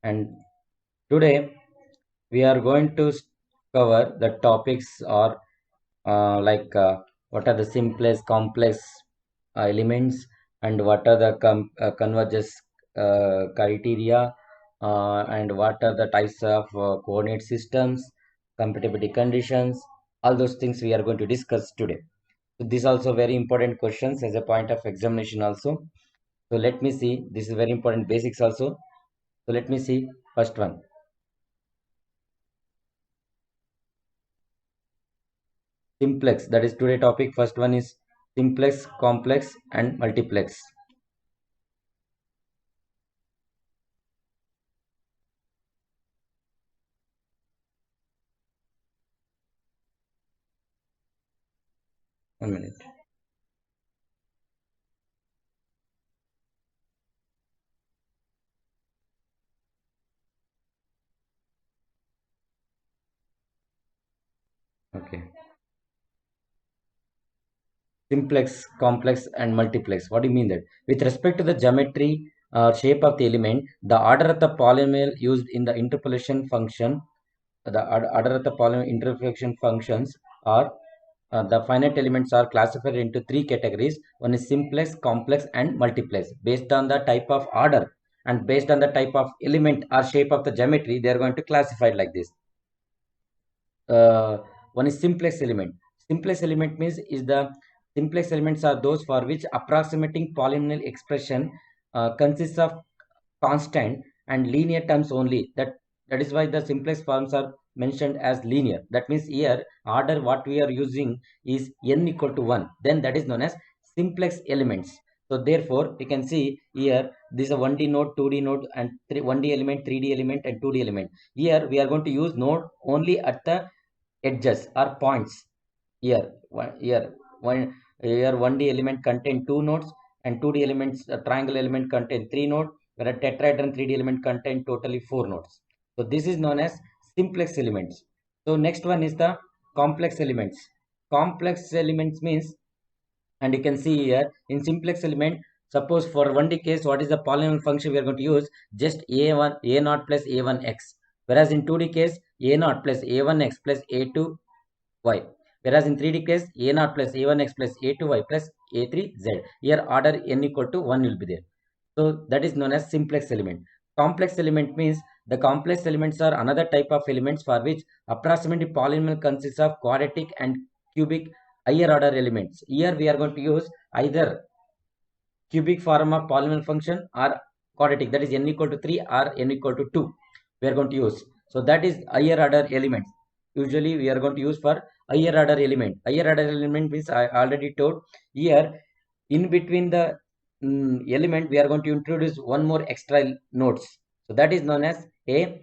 And today we are going to cover the topics or what are the simplest complex elements, and what are the convergence criteria, and what are the types of coordinate systems, compatibility conditions. All those things we are going to discuss today. So these also very important questions as a point of examination also. So let me see, this is very important basics also. So let me see first one, simplex. That is today topic. First one is simplex, complex, and multiplex. 1 minute. Okay. Simplex, complex, and multiplex. What do you mean that? With respect to the geometry shape of the element, the order of the polynomial used in the interpolation function, the order of the polynomial interpolation functions are the finite elements are classified into three categories. One is simplex, complex, and multiplex. Based on the type of order and based on the type of element or shape of the geometry, they are going to classify it like this. uh, One is simplex element. Simplex element means is the simplex elements are those for which approximating polynomial expression consists of constant and linear terms only. That is why the simplex forms are mentioned as linear. That means here order what we are using is n equal to 1. Then that is known as simplex elements. So therefore, we can see here this is a 1D node, 2D node, and 1D element, 3D element, and 2D element. Here we are going to use node only at the edges or points. Here 1D element contain 2 nodes, and 2D elements triangle element contain 3 nodes, whereas tetrahedron 3D element contain totally 4 nodes. So this is known as simplex elements. So next one is the complex elements. Complex elements means, and you can see here in simplex element, suppose for 1D case, what is the polynomial function we are going to use? Just a1 a0 plus a1x, whereas in 2D case a0 plus a1x plus a2y, whereas in 3D case a0 plus a1x plus a2y plus a3z. Here order n equal to 1 will be there. So that is known as simplex element. Complex element means the complex elements are another type of elements for which approximately polynomial consists of quadratic and cubic higher order elements. Here we are going to use either cubic form of polynomial function or quadratic, that is n equal to 3 or n equal to 2 we are going to use. So that is higher order elements. Usually we are going to use for higher order element. Higher order element means I already told. Here in between the element we are going to introduce one more extra nodes. So that is known as a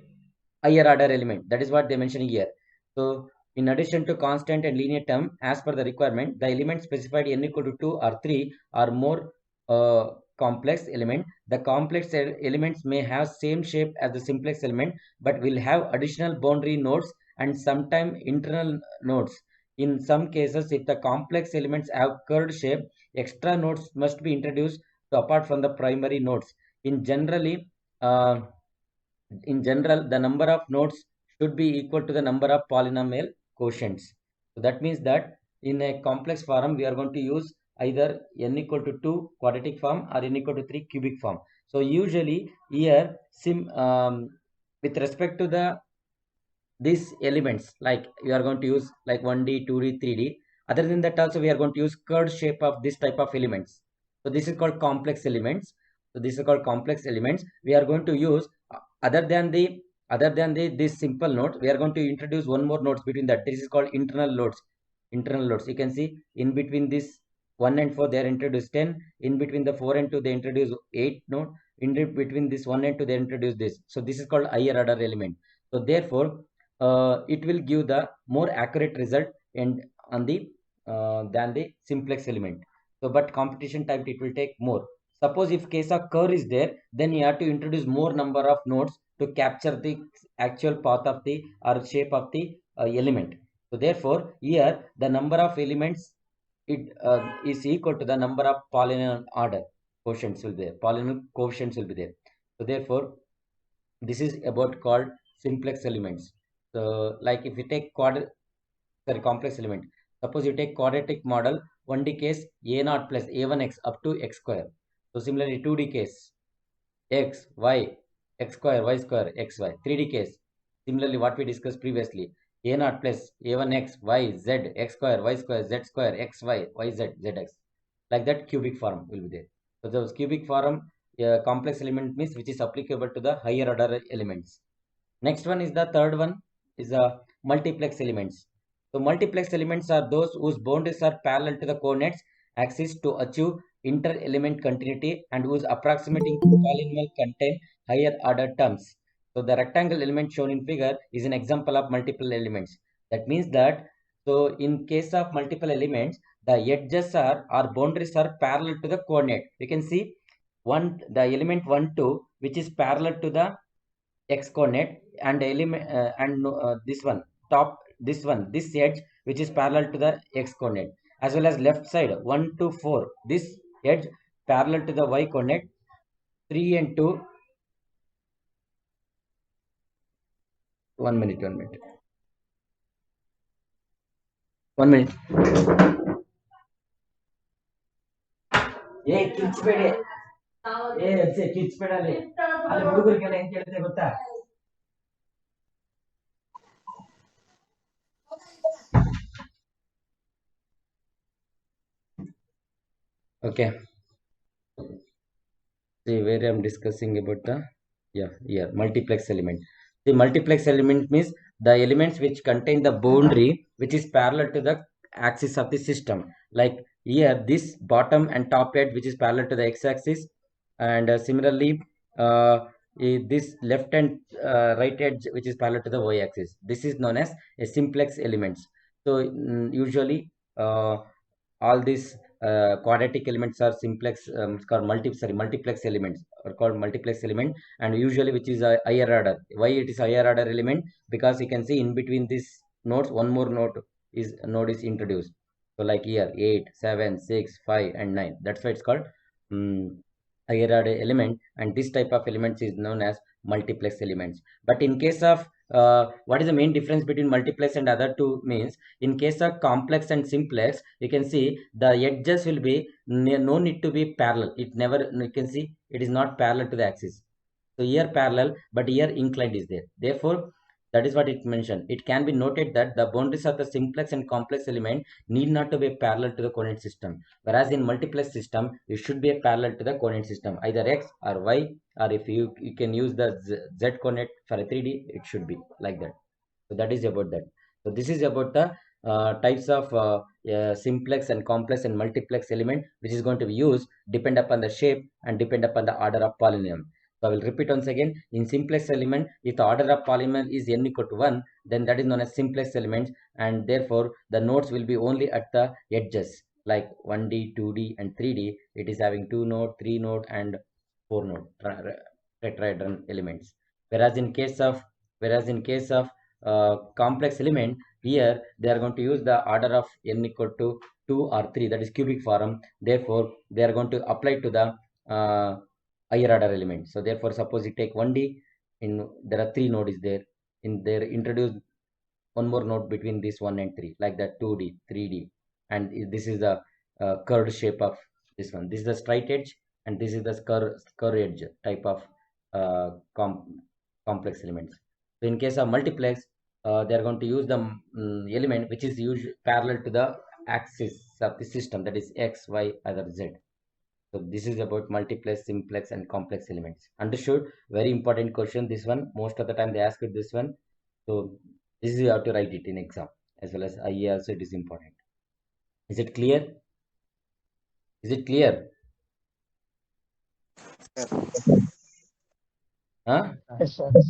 higher order element. That is what they mentioning here. So in addition to constant and linear term, as per the requirement, the element specified n equal to 2 or 3 are more complex element. The complex elements may have same shape as the simplex element, but will have additional boundary nodes and sometimes internal nodes. In some cases, if the complex elements have curved shape, extra nodes must be introduced to apart from the primary nodes. In generally, uh, in general, the number of nodes should be equal to the number of polynomial quotients. So that means that in a complex form, we are going to use either n equal to 2 quadratic form or n equal to 3 cubic form. So usually here, with respect to the these elements, like we are going to use like 1D, 2D, 3D. Other than that, also we are going to use curved shape of this type of elements. So this is called complex elements. So this is called complex elements. We are going to use other than the this simple node, we are going to introduce one more nodes between that. This is called internal nodes. Internal nodes. You can see in between this 1 and 4 they are introduced 10. In between the 4 and 2 they introduce 8 node. In between this 1 and 2 they introduce this. So this is called higher order element. So therefore it will give the more accurate result and on the than the simplex element. So but competition type it will take more. Suppose if case of curve is there, then you have to introduce more number of nodes to capture the actual path of the or shape of the element. So therefore here the number of elements is equal to the number of polynomial order quotients will be there. Polynomial coefficients will be there. So therefore This is about called simplex elements. So like if you take complex element, suppose you take quadratic model, 1D case a0 plus a1x up to x square. So similarly 2D case x, y, x square, y square, x, y. 3D case, similarly what we discussed previously, a0 plus a1x, y, z, x square, y square, z square, x, y, y, z, zx. Like that cubic form will be there. So those cubic form complex element means which is applicable to the higher order elements. Next one is the third one is multiplex elements. So multiplex elements are those whose boundaries are parallel to the coordinates axis to achieve inter-element continuity and whose approximating polynomial contain higher order terms. So the rectangle element shown in figure is an example of multiple elements. That means that so in case of multiple elements, the edges are or boundaries are parallel to the coordinate. We can see the element 1 2 which is parallel to the x coordinate and element this edge which is parallel to the x coordinate, as well as left side 1 to 4 this edge parallel to the y coordinate, 3 and 2. 1 minute. ಏ ಕಿಚ್ಬೇಡಿ, ಕಿಚ್ಬೇಡ ಅಲ್ಲಿ ಹುಡುಗರಿಗೆಲ್ಲ ಹೆಂಗ್ ಕೇಳುತ್ತೆ ಗೊತ್ತಾ? Okay, see where I'm discussing about the multiplex element. The multiplex element means the elements which contain the boundary which is parallel to the axis of the system. Like here this bottom and top edge which is parallel to the x-axis, and similarly this left and right edge which is parallel to the y-axis. This is known as a simplex elements. So usually all these quadratic elements are simplex called multiplex elements are called multiplex element, and usually which is a higher order. Why it is higher order element? Because you can see in between these nodes one more node is introduced. So like here 8 7 6 5 and 9, that's why it's called higher order element, and this type of elements is known as multiplex elements. But in case of what is the main difference between multiplex and other two means, in case of complex and simplex, you can see the edges will be no need to be parallel. It never, you can see it is not parallel to the axis. So here parallel, but here inclined is there. Therefore, that is what it mentioned. It can be noted that the boundaries of the simplex and complex element need not to be parallel to the coordinate system. Whereas in multiplex system, it should be a parallel to the coordinate system, either x or y, or if you can use the z coordinate for a 3D, it should be like that. So that is about that. So this is about the types of simplex and complex and multiplex element which is going to be used depend upon the shape and depend upon the order of polynomial. So I will repeat once again. In simplex element, if the order of polynomial is n equal to 1, then that is known as simplex elements, and therefore the nodes will be only at the edges, like 1D, 2D, and 3D. It is having 2 node, 3 node, and 4 node tetrahedron elements. Whereas in case of complex element, here they are going to use the order of n equal to 2 or 3, that is cubic form. Therefore, they are going to apply to the higher order element. So therefore, suppose you take 1D, there are 3 nodes there. In there, introduce one more node between this 1 and 3, like that 2D, 3D, and this is the curved shape of this one. This is the straight edge, and this is the curved edge type of complex elements. So in case of multiplex, they are going to use the element which is parallel to the axis of the system, that is x, y, either z. So this is about multiplex, simplex, and complex elements. Understood? Very important question. This one, most of the time they ask it this one. So this is you have to write it in exam as well as IE also. It is important. Is it clear? Is it clear? Huh? Yes, sir. Yes,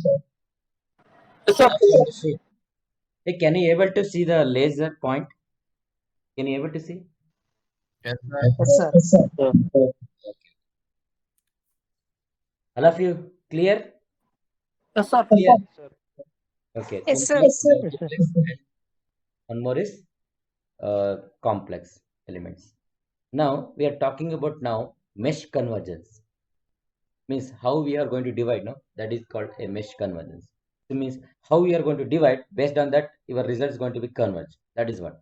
sir. Understood. Hey, can you able to see the laser point? Can you able to see? Yes, Yes, sir. sir. All of you clear? Yes, sir. Clear. Okay. Yes, sir. Yes, sir. And one more is complex elements. Now we are talking about now mesh convergence. means how we are going to divide, no? That is called a mesh convergence. It means how we are going to divide, based on that your result is going to be converged. That is what.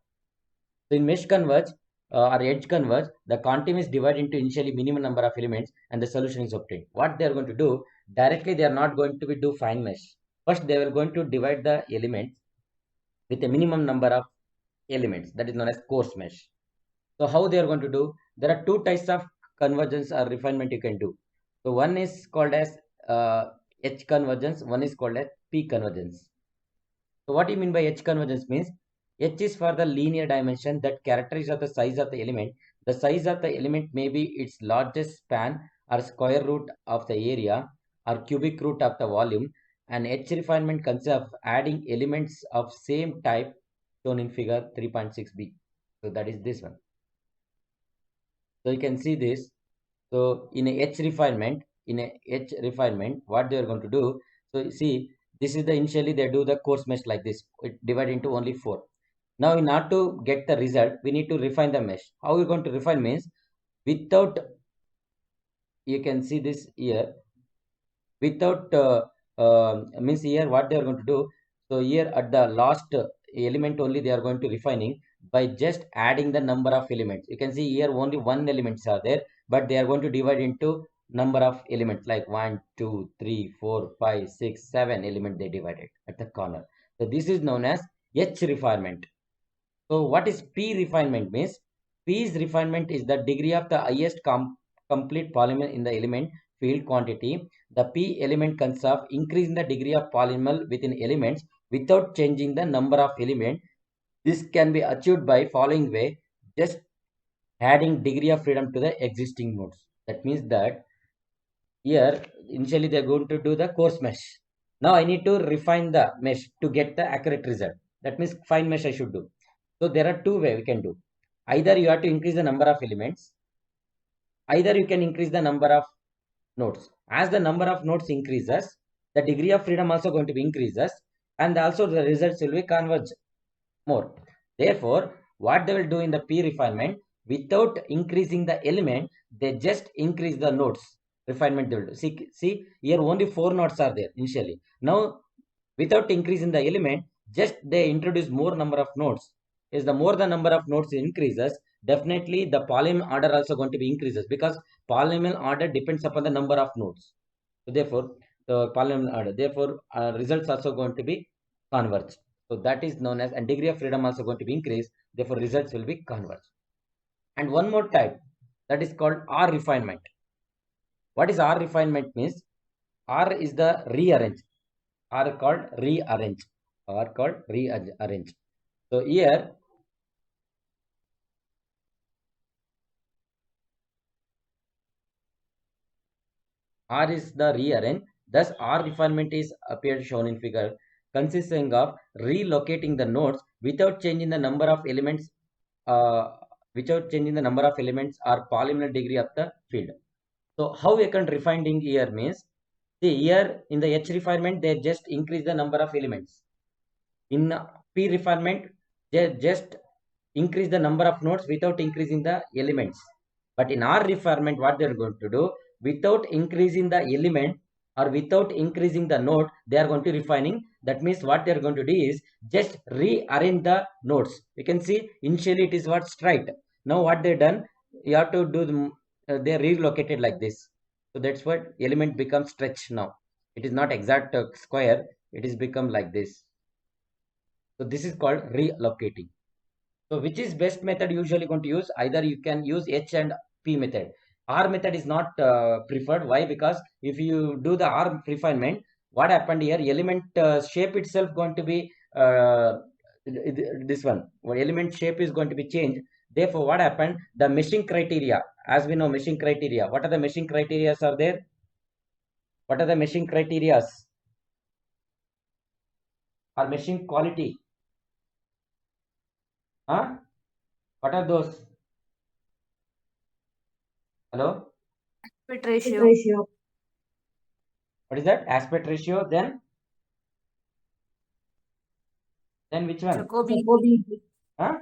So in mesh converge or edge converge, the continuum is divided into initially minimum number of elements and the solution is obtained. What they are going to do, directly they are not going to do fine mesh. First they are going to divide the elements with a minimum number of elements, that is known as coarse mesh. So how they are going to do? There are two types of convergence or refinement you can do. So one is called as H convergence, one is called as P convergence. So what do you mean by H convergence means? H is for the linear dimension that characterizes the size of the element. The size of the element may be its largest span or square root of the area or cubic root of the volume. And H refinement consists of adding elements of same type shown in figure 3.6b. So that is this one. So you can see this. So in a H refinement, what they are going to do? So you see, this is the initially they do the coarse mesh like this. It divide into only 4. Now in order to get the result, we need to refine the mesh. How we going to refine means without, you can see this here, without means here what they are going to do. So here at the last element only they are going to refining by just adding the number of elements. You can see here only one elements are there, but they are going to divide into number of elements like 1, 2, 3, 4, 5, 6, 7 element they divided at the corner. So this is known as H refinement. So what is P refinement means? P's refinement is the degree of the highest complete polynomial in the element field quantity. The P element consists of increasing the degree of polynomial within elements without changing the number of elements. This can be achieved by following way, just adding degree of freedom to the existing nodes. That means that here initially they are going to do the coarse mesh. Now I need to refine the mesh to get the accurate result. That means fine mesh I should do. So there are two ways we can do. Either you have to increase the number of elements, either you can increase the number of nodes. As the number of nodes increases, the degree of freedom also going to be increases, and also the results will be converge more. Therefore, what they will do in the P refinement, without increasing the element, they just increase the nodes. Refinement they will do. See here only 4 nodes are there initially. Now, without increasing the element, just they introduce more number of nodes. Is the more the number of nodes increases, definitely the polynomial order also going to be increases, because polynomial order depends upon the number of nodes. So therefore, the polynomial order, therefore results also going to be converged. So that is known as, and degree of freedom also going to be increased, therefore results will be converged. And one more type, that is called R refinement. What is R refinement means? R is the rearrange. R called rearrange. R called rearrange. So here R is the rearrange. Thus R refinement is appeared shown in figure, consisting of relocating the nodes without changing the number of elements or polynomial degree of the field. So how we can refining here means, see here in the H refinement they just increase the number of elements. In P refinement they just increase the number of nodes without increasing the elements. But in R refinement what they are going to do, without increasing the element or without increasing the node, they are going to refining. That means what they are going to do is just rearrange the nodes. You can see initially it is what straight. Now what they done, you have to do they are relocated like this. So that's what element becomes stretched now. It is not exact square, it is become like this. So this is called relocating. So which is best method usually going to use? Either you can use H and P method. R method is not preferred. Why? Because if you do the R refinement, what happened here? Element shape itself going to be this one. Element shape is going to be changed. Therefore, what happened? The meshing criteria, as we know, meshing criteria. What are the meshing criteria are there? What are the meshing criteria? Or meshing quality? Huh? What are those? Hello? Aspect ratio. What is that? Aspect ratio. Then which one? Huh?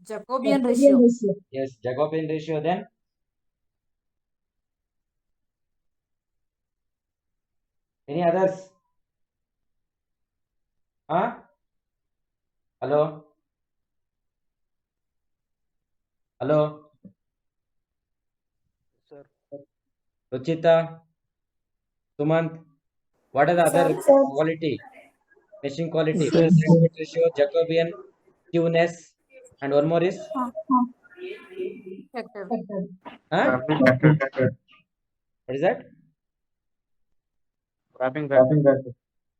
Jacobian ratio. Yes, Jacobian ratio. Then Any others? Huh? Hello? Hello? Sir. Ruchita? Sumant? What are the other Sir. quality? Meshing quality. Yes. Filter aspect ratio, Jacobian, skewness, and one more is? Factor. Huh? Wrapping factor. What is that? Wrapping factor.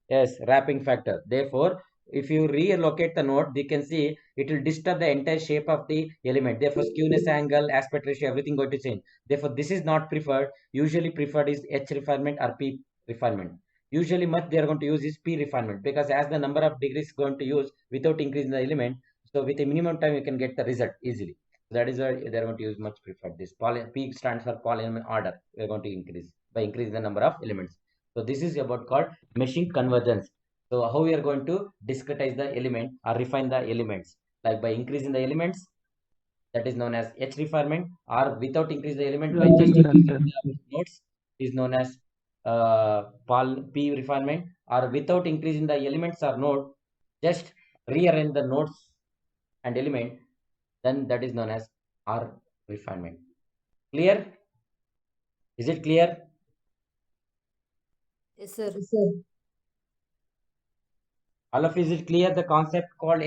Yes, wrapping factor. Therefore, if you relocate the node, you can see it will disturb the entire shape of the element. Therefore, skewness angle, aspect ratio, everything going to change. Therefore, this is not preferred. Usually preferred is H refinement or P refinement. Usually much they are going to use is P refinement because as the number of degrees going to use without increasing the element, so with a minimum time you can get the result easily. So that is why they are going to use much preferred. This P stands for polynomial order. We are going to increase by increasing the number of elements. So this is about called meshing convergence. So how we are going to discretize the element or refine the elements, like by increasing the elements, that is known as H refinement, or without increase the element by just increasing the nodes is known as P refinement, or without increasing the elements or node, just rearrange the nodes and element, then that is known as R refinement. Clear? Is it clear? Yes, sir. All of you, is it clear the concept called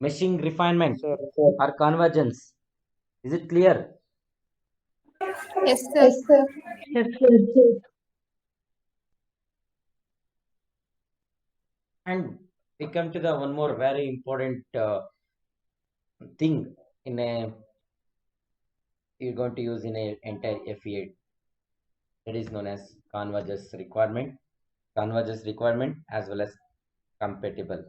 meshing refinement Sir. or convergence? Is it clear? Yes, sir. And we come to the one more very important thing in a you're going to use in a entire FE8, that is known as convergence requirement as well as compatible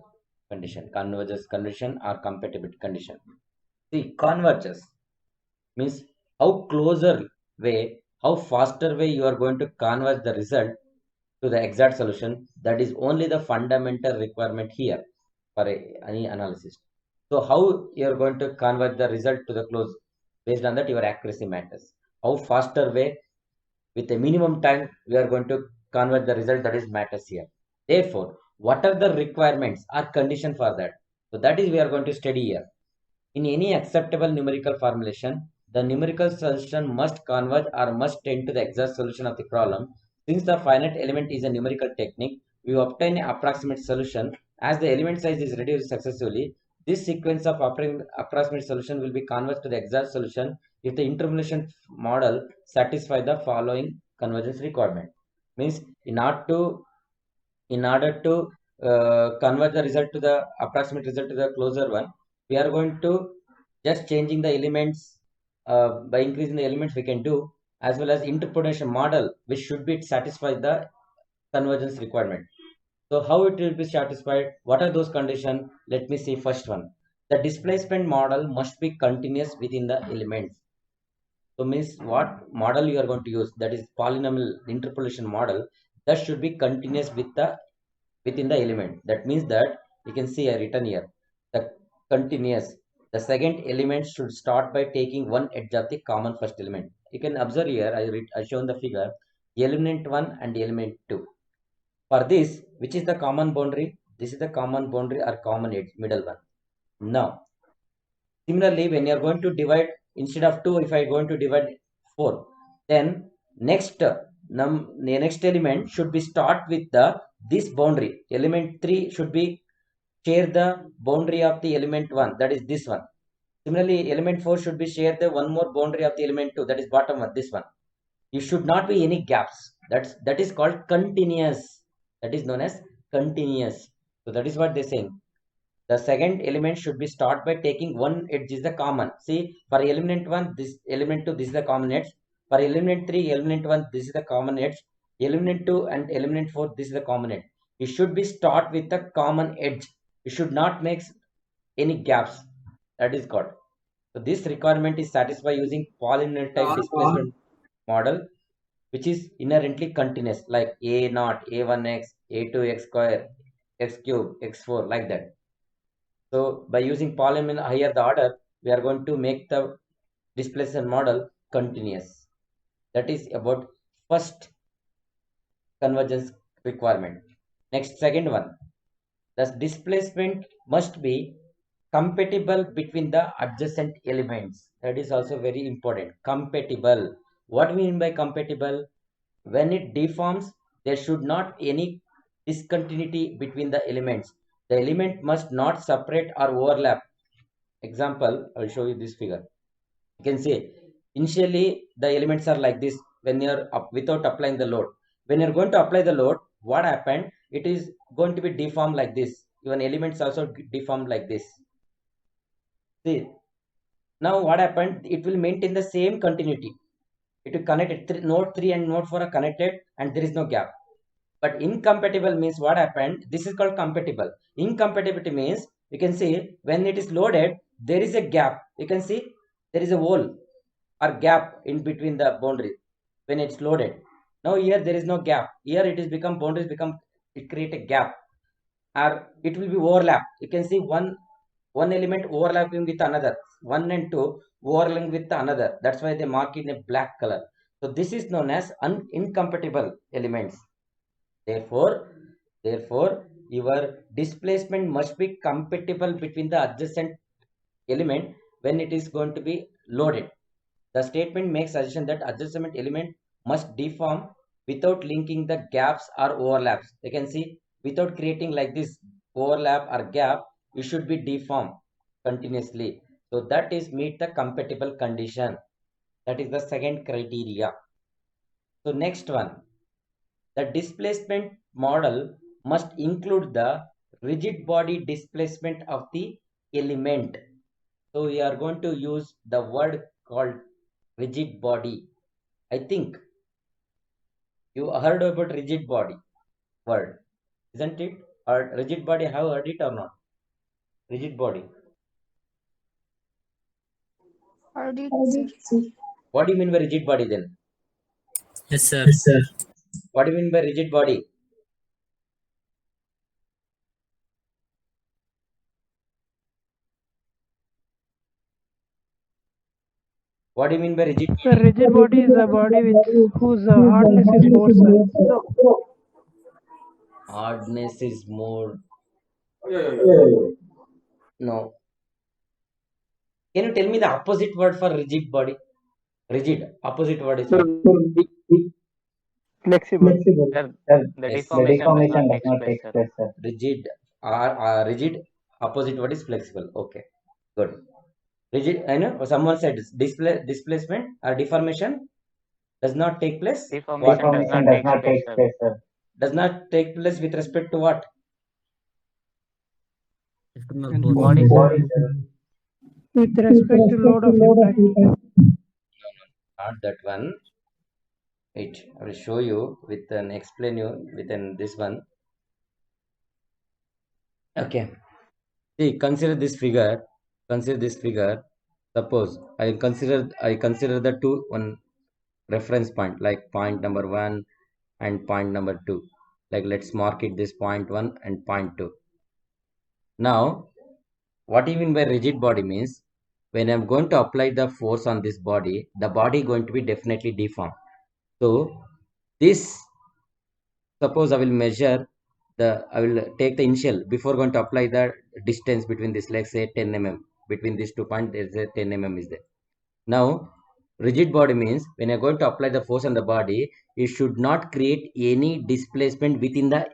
condition, convergence condition or compatible condition. See, convergence means how closer way, how faster way you are going to converge the result to the exact solution. That is only the fundamental requirement here for any analysis. So how you are going to convert the result to the close, based on that your accuracy matters. How faster way with a minimum time we are going to convert the result, that is matters here. Therefore, what are the requirements or condition for that? So that is we are going to study here. In any acceptable numerical formulation, the numerical solution must converge or must tend to the exact solution of the problem. Since the finite element is a numerical technique, we obtain an approximate solution. As the element size is reduced successively, this sequence of approximate solution will be converged to the exact solution if the interpolation model satisfies the following convergence requirement. Means in order to convert the result to the approximate result to the closer one, we are going to just changing the elements, by increasing the elements we can do, as well as interpolation model which should be satisfy the convergence requirement. So how it will be satisfied? What are those conditions? Let me see. First one, the displacement model must be continuous within the elements. So means what model you are going to use, that is polynomial interpolation model, that should be continuous within the element. That means that you can see I written here the continuous. The second element should start by taking one edge of the common first element. You can observe here I shown the figure, element 1 and element 2. For this, which is the common boundary? This is the common boundary or common edge, middle one. Now, similarly, when you are going to divide, instead of 2, if I am going to divide 4, then next the next element should be start with the this boundary. Element 3 should be share the boundary of the element 1, that is this one. Similarly, element 4 should be share the one more boundary of the element 2, that is bottom one, this one. You should not be any gaps. That is called continuous. That is known as continuous. So that is what they're saying. The second element should be start by taking one edge is the common. See, for element 1, this element 2, this is the common edge. For element 3, element 1, this is the common edge. Element 2 and element 4, this is the common edge. You should be start with the common edge. You should not make any gaps. That is called. So this requirement is satisfied using polynomial type displacement model, which is inherently continuous, like a naught, a1x, a2x square, x cube, x4, like that. So by using polynomial higher the order, we are going to make the displacement model continuous. That is about first convergence requirement. Next, second one, the displacement must be compatible between the adjacent elements. That is also very important. Compatible. What we mean by compatible? When it deforms, there should not any discontinuity between the elements. The element must not separate or overlap. Example, I will show you this figure. You can see initially the elements are like this when you are up without applying the load. When you're going to apply the load, what happened? It is going to be deformed like this. Even elements also deformed like this. See, now what happened? It will maintain the same continuity. It will connect it. Node 3 and node 4 are connected and there is no gap. But incompatible means what happened? This is called compatible. Incompatibility means you can see when it is loaded, there is a gap. You can see there is a hole or gap in between the boundary when it's loaded. Now here there is no gap. Here it is become boundaries become it create a gap or it will be overlap. You can see one element overlapping with another. 1 and 2 overlapping with another. That's why they mark it in a black color. So this is known as incompatible elements. Therefore, your displacement must be compatible between the adjacent element when it is going to be loaded. The statement makes suggestion that adjacent element must deform without linking the gaps or overlaps. You can see without creating like this overlap or gap, it should be deformed continuously. So that is meet the compatible condition. That is the second criteria. So next one, the displacement model must include the rigid body displacement of the element. So we are going to use the word called rigid body. I think you heard about rigid body word, isn't it? Or rigid body, have heard it or not? Rigid body. Heard it, sir. What do you mean by rigid body then? Yes, sir. What do you mean by rigid body? What do you mean by rigid Sir, rigid body is a body whose hardness is more, sir. hardness is more? No. Can you tell me the opposite word for rigid body? Rigid. Opposite word is what? Flexible. Sir, the Yes. deformation does not take place, sir. Rigid. Rigid. Opposite word is flexible. Okay. Good. Rigid. I know someone said displacement or deformation does not take place. What? Deformation does not take place, sir. Does not take place with respect to what? Body, sir. With respect to load of impact. Not that one. Wait, I will show you with an explain you within this one. Okay. See, consider this figure. Consider this figure. Suppose I consider the one reference point like point number 1 and point number 2. Like let's mark it this point 1 and point 2. Now, what do you mean by rigid body means when I'm going to apply the force on this body, the body going to be definitely deformed. So this, suppose I will take the initial before going to apply the distance between this, let's say 10 mm. Between these 2 points, there's a 10 mm is there. Now, rigid body means when you're going to apply the force on the body, it should not create any displacement within the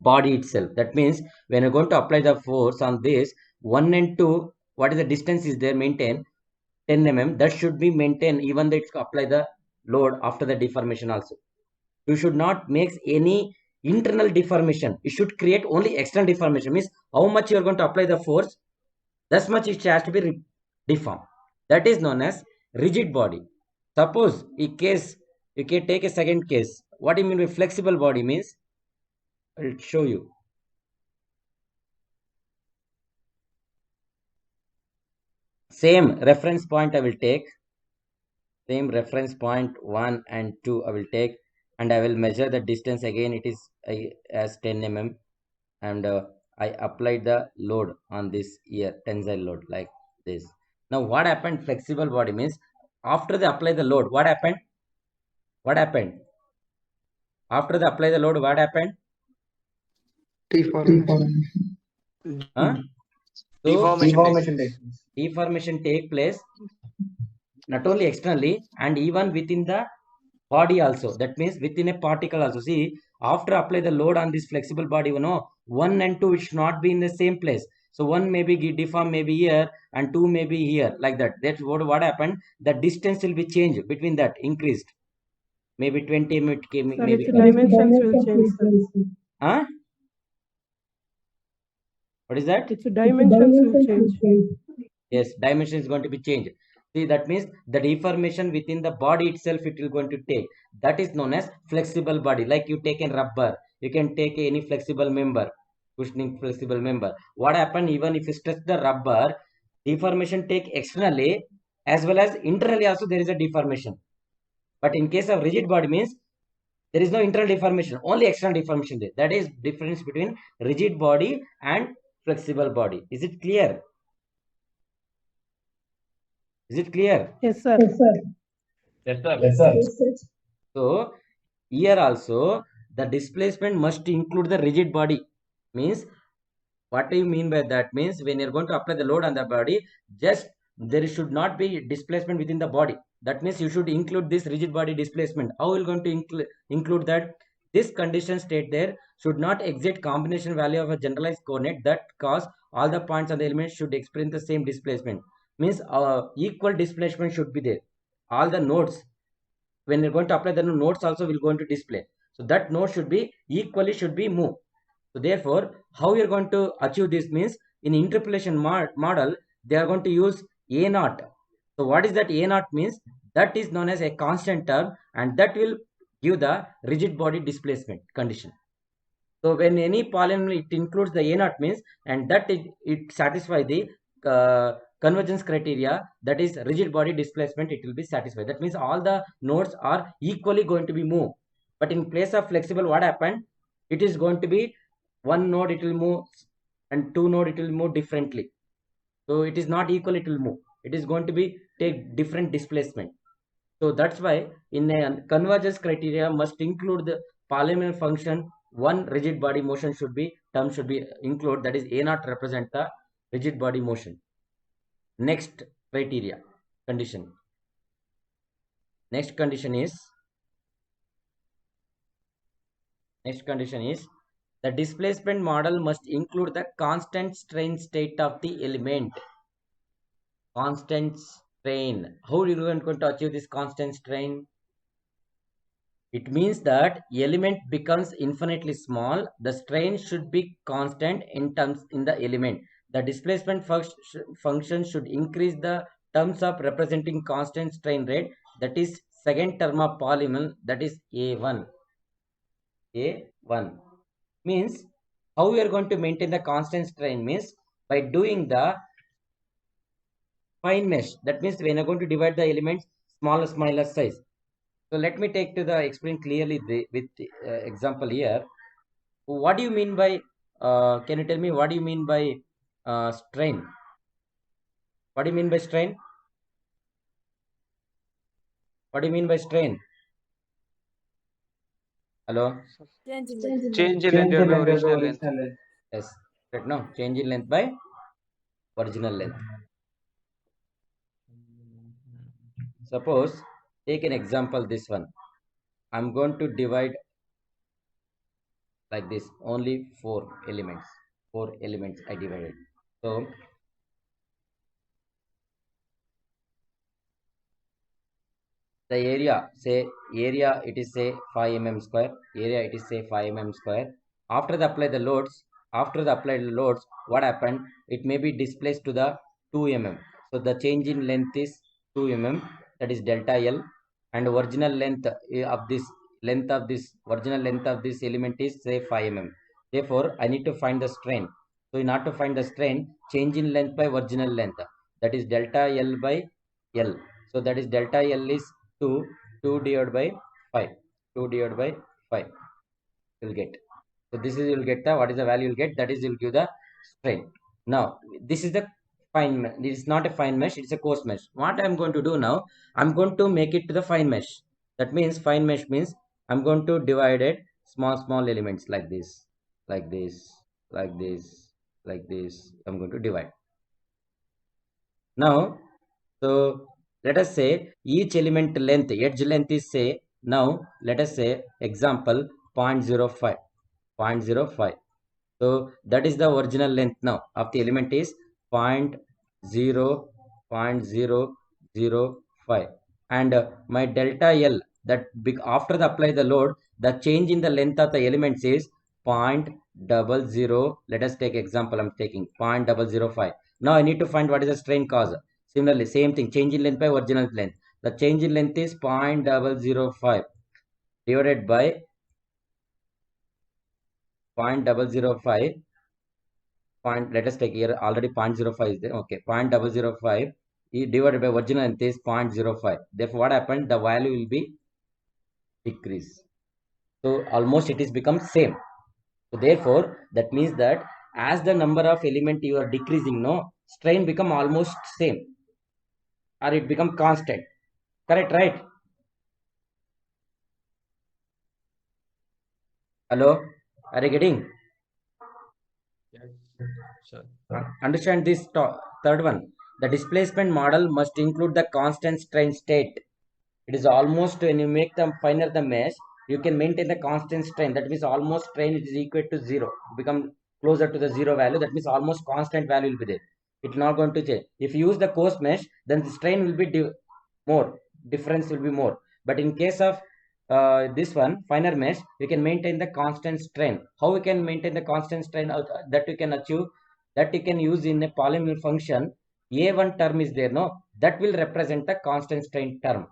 body itself. That means when you're going to apply the force on this 1 and 2, what is the distance is there maintain 10 mm, that should be maintained even though it's apply the load after the deformation also. You should not make any internal deformation. You should create only external deformation. Means how much you are going to apply the force, that much it has to be deformed. That is known as rigid body. Suppose in case you can take a second case. What do you mean by flexible body means? I'll show you. Same reference point I will take. Same reference point 1 and 2 I will take, and I will measure the distance again. It is as 10 mm, and I applied the load on this here, tensile load like this. Now what happened? Flexible body means after they apply the load, what happened? After the apply the load, what happened? Deformation. Huh? So deformation take place not only externally and even within the body also. That means within a particle also. See, after apply the load on this flexible body, 1 and 2 it should not be in the same place. So 1 may be deformed maybe here and 2 may be here, like that. That's what happened. The distance will be changed between that, increased. Maybe 20 Sir, maybe. its dimensions will change, sir. Huh? What is that? Its dimensions will change. Yes, dimension is going to be changed. See, that means the deformation within the body itself it will going to take. That is known as flexible body. Like you take a rubber, you can take any flexible member, cushioning flexible member. What happen even if you stretch the rubber, deformation take externally as well as internally also there is a deformation. But in case of rigid body means there is no internal deformation, only external deformation there. That is difference between rigid body and flexible body. Is it clear? Is it clear? Yes, sir. Yes, sir. So here also the displacement must include the rigid body. Means what do you mean by that? Means when you're going to apply the load on the body, just there should not be displacement within the body. That means you should include this rigid body displacement. How are you going to include that? This condition state there should not exceed combination value of a generalized coordinate that cause all the points on the element should experience the same displacement. Means equal displacement should be there. All the nodes, when you're going to apply the nodes also will going to display. So that node should be equally should be moved. So therefore, how you're going to achieve this means in interpolation model, they are going to use A naught. So what is that A naught means? That is known as a constant term and that will give the rigid body displacement condition. So when any polynomial it includes the A naught means and that it satisfies the convergence criteria, that is rigid body displacement, it will be satisfied. That means all the nodes are equally going to be moved. But in place of flexible, what happened? It is going to be one node it will move and two node it will move differently. So it is not equal, it will move. It is going to be take different displacement. So that's why in a convergence criteria must include the polynomial function. One rigid body motion should be term should be include, that is A naught represent the rigid body motion. Next criteria condition. Next condition is the displacement model must include the constant strain state of the element. Constant strain. How are you going to achieve this constant strain? It means that element becomes infinitely small. The strain should be constant in terms in the element. The displacement function should increase the terms of representing constant strain rate. That is second term of polynomial, that is A1. A1 means how we are going to maintain the constant strain means by doing the fine mesh. That means when you're going to divide the elements smaller size. So let me take to the explain clearly with the, example here. What do you mean by can you tell me what do you mean by strain? What do you mean by strain? What do you mean by strain? Hello? Change in length by original length. Yes. Right now, change in length by original length. Suppose take an example, this one. I'm going to divide like this, only 4 elements. 4 elements I divided. So the area, say area it is say 5 mm square. Area it is say 5 mm square. After the applied loads, what happened? It may be displaced to the 2 mm. So the change in length is 2 mm. That is delta L, and original length of this original length of this element is say 5 mm. Therefore, I need to find the strain. So in order to find the strain, change in length by original length, that is delta L by L. So that is delta L is 2 divided by 5. 2 divided by 5 you'll get. So this is you'll get the what is the value you'll get, that is you'll give the strain. Now this is the fine mesh. This is not a fine mesh, it's a coarse mesh. What I'm going to do now, I'm going to make it to the fine mesh. That means fine mesh means I'm going to divide it small elements like this, like this, like this, like this. I'm going to divide. Now, so let us say each element length, edge length is say, now let us say example 0.05, 0.05. So that is the original length now of the element is 0.005, and my delta L, that after the apply the load, the change in the length of the elements is 0.00. Let us take example. I'm taking 0.005. Now I need to find what is the strain cause. Similarly, same thing, change in length by original length. The change in length is 0.005 divided by 0.005. Let us take here already 0.05 is there. Okay, 0.005 divided by original length is 0.05. Therefore, what happened? The value will be decrease. So almost it is become same. So therefore, that means that as the number of element you are decreasing, no, strain become almost same, or it become constant. Correct, right? Hello, are you getting? Yes, sir. Understand this third one. The displacement model must include the constant strain state. It is almost when you make the finer the mesh, you can maintain the constant strain. That means almost strain is equal to zero, become closer to the zero value. That means almost constant value will be there. It's not going to change. If you use the coarse mesh, then the strain will be more. Difference will be more. But in case of this one, finer mesh, you can maintain the constant strain. How we can maintain the constant strain that you can achieve? That you can use in a polynomial function. A1 term is there, no? That will represent the constant strain term.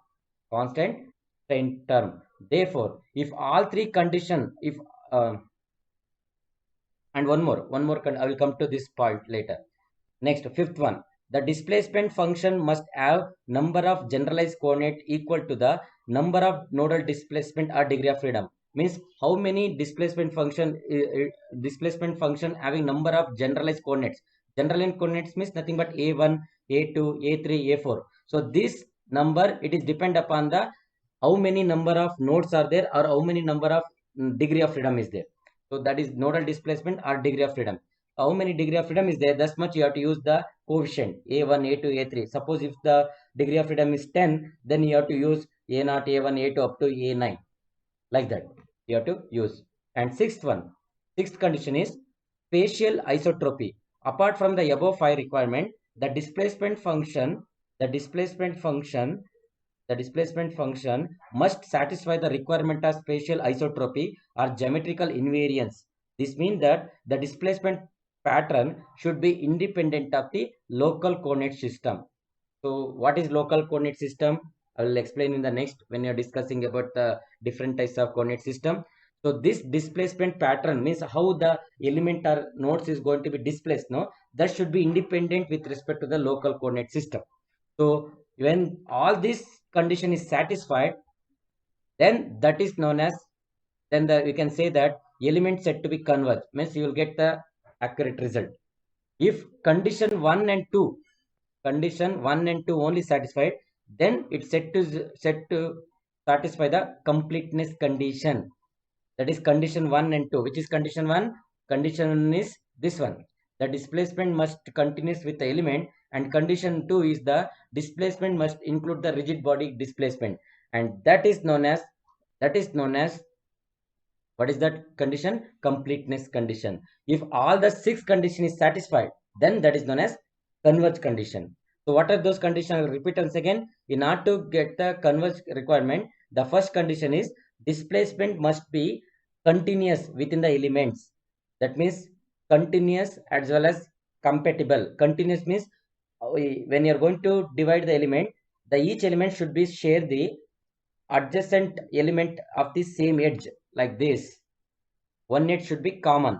Constant strain term. Therefore, if all three condition, if and one more, I will come to this point later. Next, fifth one, the displacement function must have number of generalized coordinate equal to the number of nodal displacement or degree of freedom. Means how many displacement function having number of generalized coordinates. Generalized coordinates means nothing but a1, a2, a3, a4. So this number, it is depend upon the how many number of nodes are there, or how many number of degree of freedom is there. So that is nodal displacement or degree of freedom. How many degree of freedom is there, thus much you have to use the coefficient a1, a2, a3. Suppose if the degree of freedom is 10, then you have to use a0, a1, a2 up to a9, like that you have to use. And sixth condition is spatial isotropy. Apart from the above 5 requirement, the displacement function must satisfy the requirement of spatial isotropy or geometrical invariance. This means that the displacement pattern should be independent of the local coordinate system. So what is local coordinate system? I will explain in the next when you are discussing about the different types of coordinate system. So this displacement pattern means how the element or nodes is going to be displaced. No, that should be independent with respect to the local coordinate system. So when all this condition is satisfied, then that is known as, then we can say that element set to be converged, means you will get the accurate result. If condition 1 and 2 only satisfied, then it's set to satisfy the completeness condition. That is condition 1 and 2. Which is condition 1? Condition 1 is this one. The displacement must continuous with the element, and condition 2 is the displacement must include the rigid body displacement, and that is known as what is that condition? Completeness condition. If all the 6 condition is satisfied, then that is known as converge condition. So what are those conditions? I will repeat once again. In order to get the converge requirement, the first condition is displacement must be continuous within the elements. That means continuous as well as compatible. Continuous means when you are going to divide the element, each element should be share the adjacent element of the same edge, like this. One edge should be common.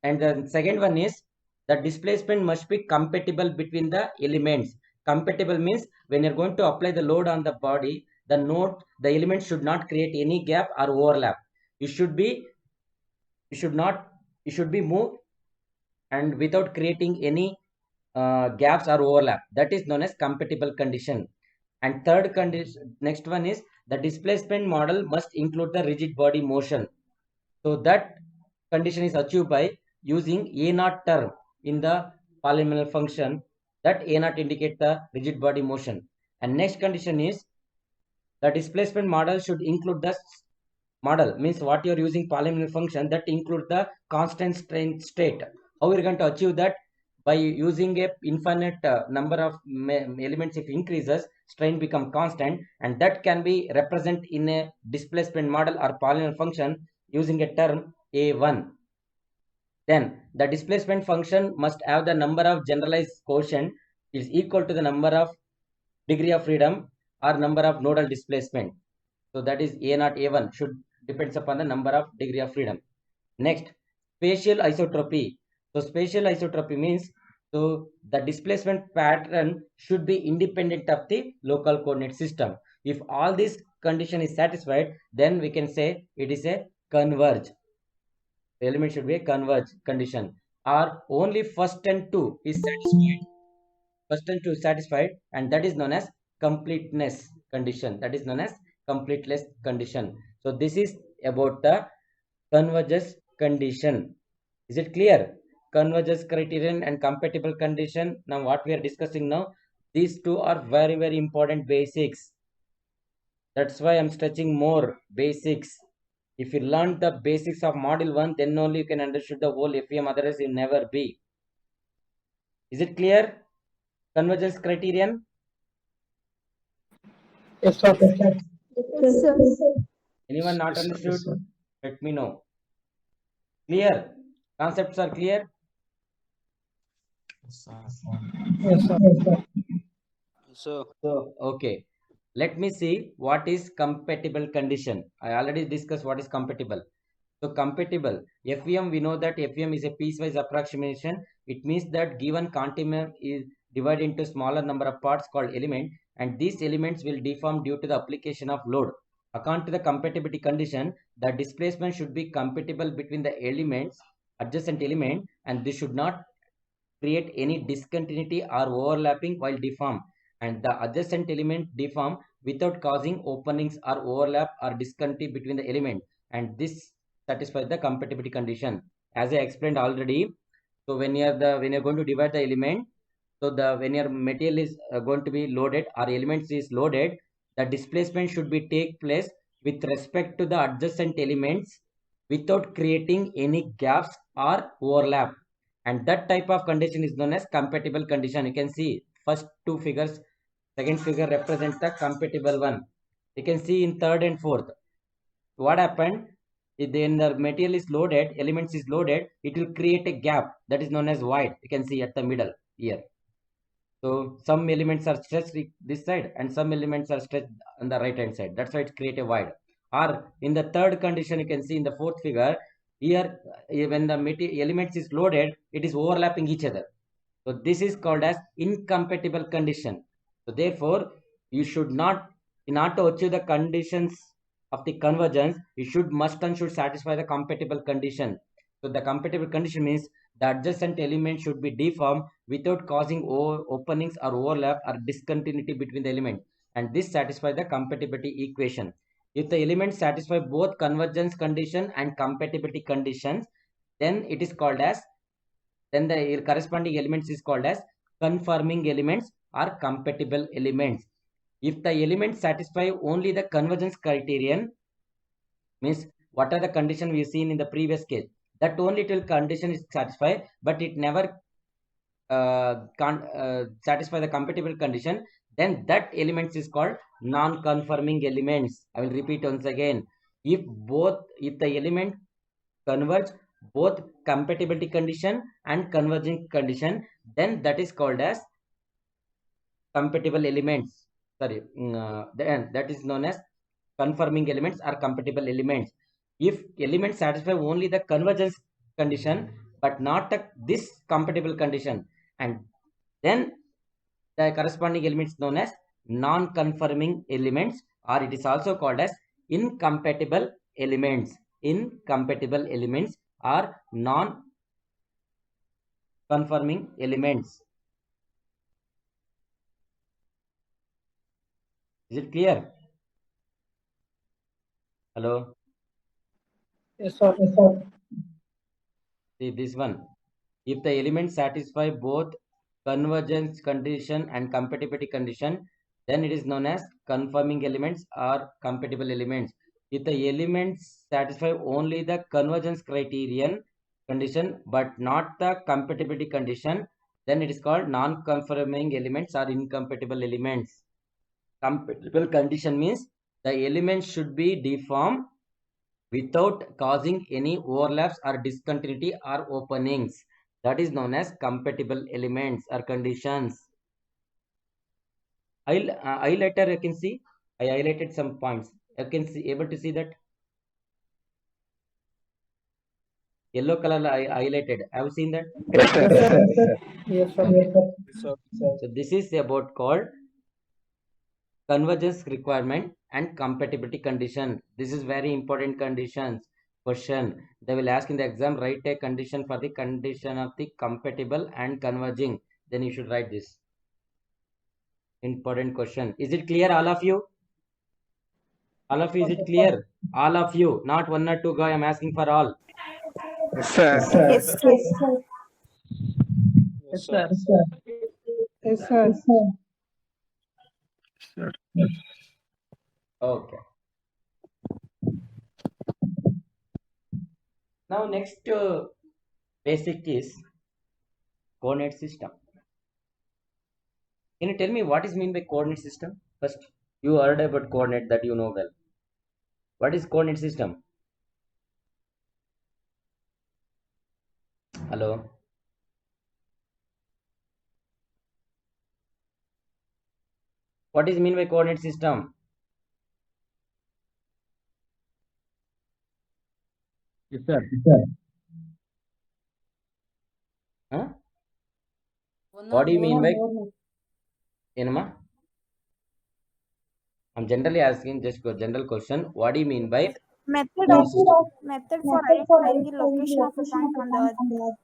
And the second one is the displacement must be compatible between the elements. Compatible means when you're going to apply the load on the body, the element should not create any gap or overlap. It should be moved and without creating any gaps or overlap. That is known as compatible condition. And third condition, next one is the displacement model must include the rigid body motion. So that condition is achieved by using a naught term in the polynomial function. That a naught indicate the rigid body motion. And next condition is the displacement model should include the model, means what you are using polynomial function that include the constant strain state. How we are going to achieve that? By using a infinite number of elements. If increases, strain become constant, and that can be represented in a displacement model or polynomial function using a term a1. Then the displacement function must have the number of generalized quotient is equal to the number of degree of freedom or number of nodal displacement. So that is a0 a1 should depends upon the number of degree of freedom. Next, spatial isotropy. So spatial isotropy means, so the displacement pattern should be independent of the local coordinate system. If all this condition is satisfied, then we can say it is a converge. The element should be a converge condition, or only first and two is satisfied. First and two is satisfied, and that is known as completeness condition. That is known as completeness condition. So this is about the convergence condition. Is it clear? Convergence criterion and compatible condition. Now what we are discussing now, these two are very, very important basics. That's why I'm stretching more basics. If you learn the basics of module 1, then only you can understand the whole FEM, otherwise you never be. Is it clear? Convergence criterion? Yes, sir. Yes, sir. Anyone not understood? Let me know. Clear? Concepts are clear? Yes, sir. Yes, sir. So, So, okay. Let me see what is compatible condition. I already discussed what is compatible. So compatible, FEM, we know that FEM is a piecewise approximation. It means that given continuum is divided into smaller number of parts called element, and these elements will deform due to the application of load. According to the compatibility condition, the displacement should be compatible between the elements, adjacent element, and this should not create any discontinuity or overlapping while deform, and the adjacent element deform without causing openings or overlap or discontinuity between the element, and this satisfies the compatibility condition. As I explained already, so when you're going to divide the element, so when your material is going to be loaded or elements is loaded, the displacement should be take place with respect to the adjacent elements without creating any gaps or overlap, and that type of condition is known as compatible condition. You can see first two figures, second figure represents the compatible one. You can see in third and fourth what happened. Then the material is loaded, elements is loaded, it will create a gap that is known as void. You can see at the middle here. So some elements are stretched this side and some elements are stretched on the right hand side. That's why it create a void. Or in the third condition, you can see in the fourth figure here, when the elements is loaded, it is overlapping each other. So this is called as incompatible condition. So therefore, you should not, in order to achieve the conditions of the convergence, you should must and should satisfy the compatible condition. So the compatible condition means the adjacent element should be deformed without causing openings or overlap or discontinuity between the element, and this satisfies the compatibility equation. If the elements satisfy both convergence condition and compatibility conditions, then it is called as, then the corresponding elements is called as conforming elements or compatible elements. If the elements satisfy only the convergence criterion, means what are the condition we have seen in the previous case, that only till condition is satisfied, but it never can't satisfy the compatible condition, then that elements is called non-conforming elements. I will repeat once again. If the element converge both compatibility condition and converging condition, then that is called as compatible elements. Sorry, then that is known as conforming elements or compatible elements. If elements satisfy only the convergence condition but not this compatible condition, and then the corresponding elements known as non-conforming elements, or it is also called as incompatible elements. Incompatible elements are non-conforming elements. Is it clear? Hello. Yes, sir. See this one. If the elements satisfy both convergence condition and compatibility condition, then it is known as conforming elements or compatible elements. If the elements satisfy only the convergence criterion condition but not the compatibility condition, then it is called non-conforming elements or incompatible elements. Compatible condition means the elements should be deformed without causing any overlaps or discontinuity or openings. That is known as compatible elements or conditions. Highlighter, you can see, I highlighted some points. You can see, able to see that yellow color I highlighted. Have you seen that? Yes, sir. Yes, sir. Okay. So, So this is about called convergence requirement and compatibility condition. This is very important conditions. Question. They will ask in the exam, write a condition for the condition of the compatible and converging. Then you should write this. Important question. Is it clear, all of you? All of you, is it clear? All of you, not one or two guy. I'm asking for all. Yes, sir. yes, Yes, sir. sir. Yes, sir. Okay. Now next basic is coordinate system. Can you tell me what is mean by coordinate system? First, you heard about coordinate, that you know well. What is coordinate system? Hello. What is mean by coordinate system? Yes, sir. Huh? What do you mean by Enema? I'm generally asking just a general question. What do you mean by Method coordinate of system? method for identifying the location of a point on the earth.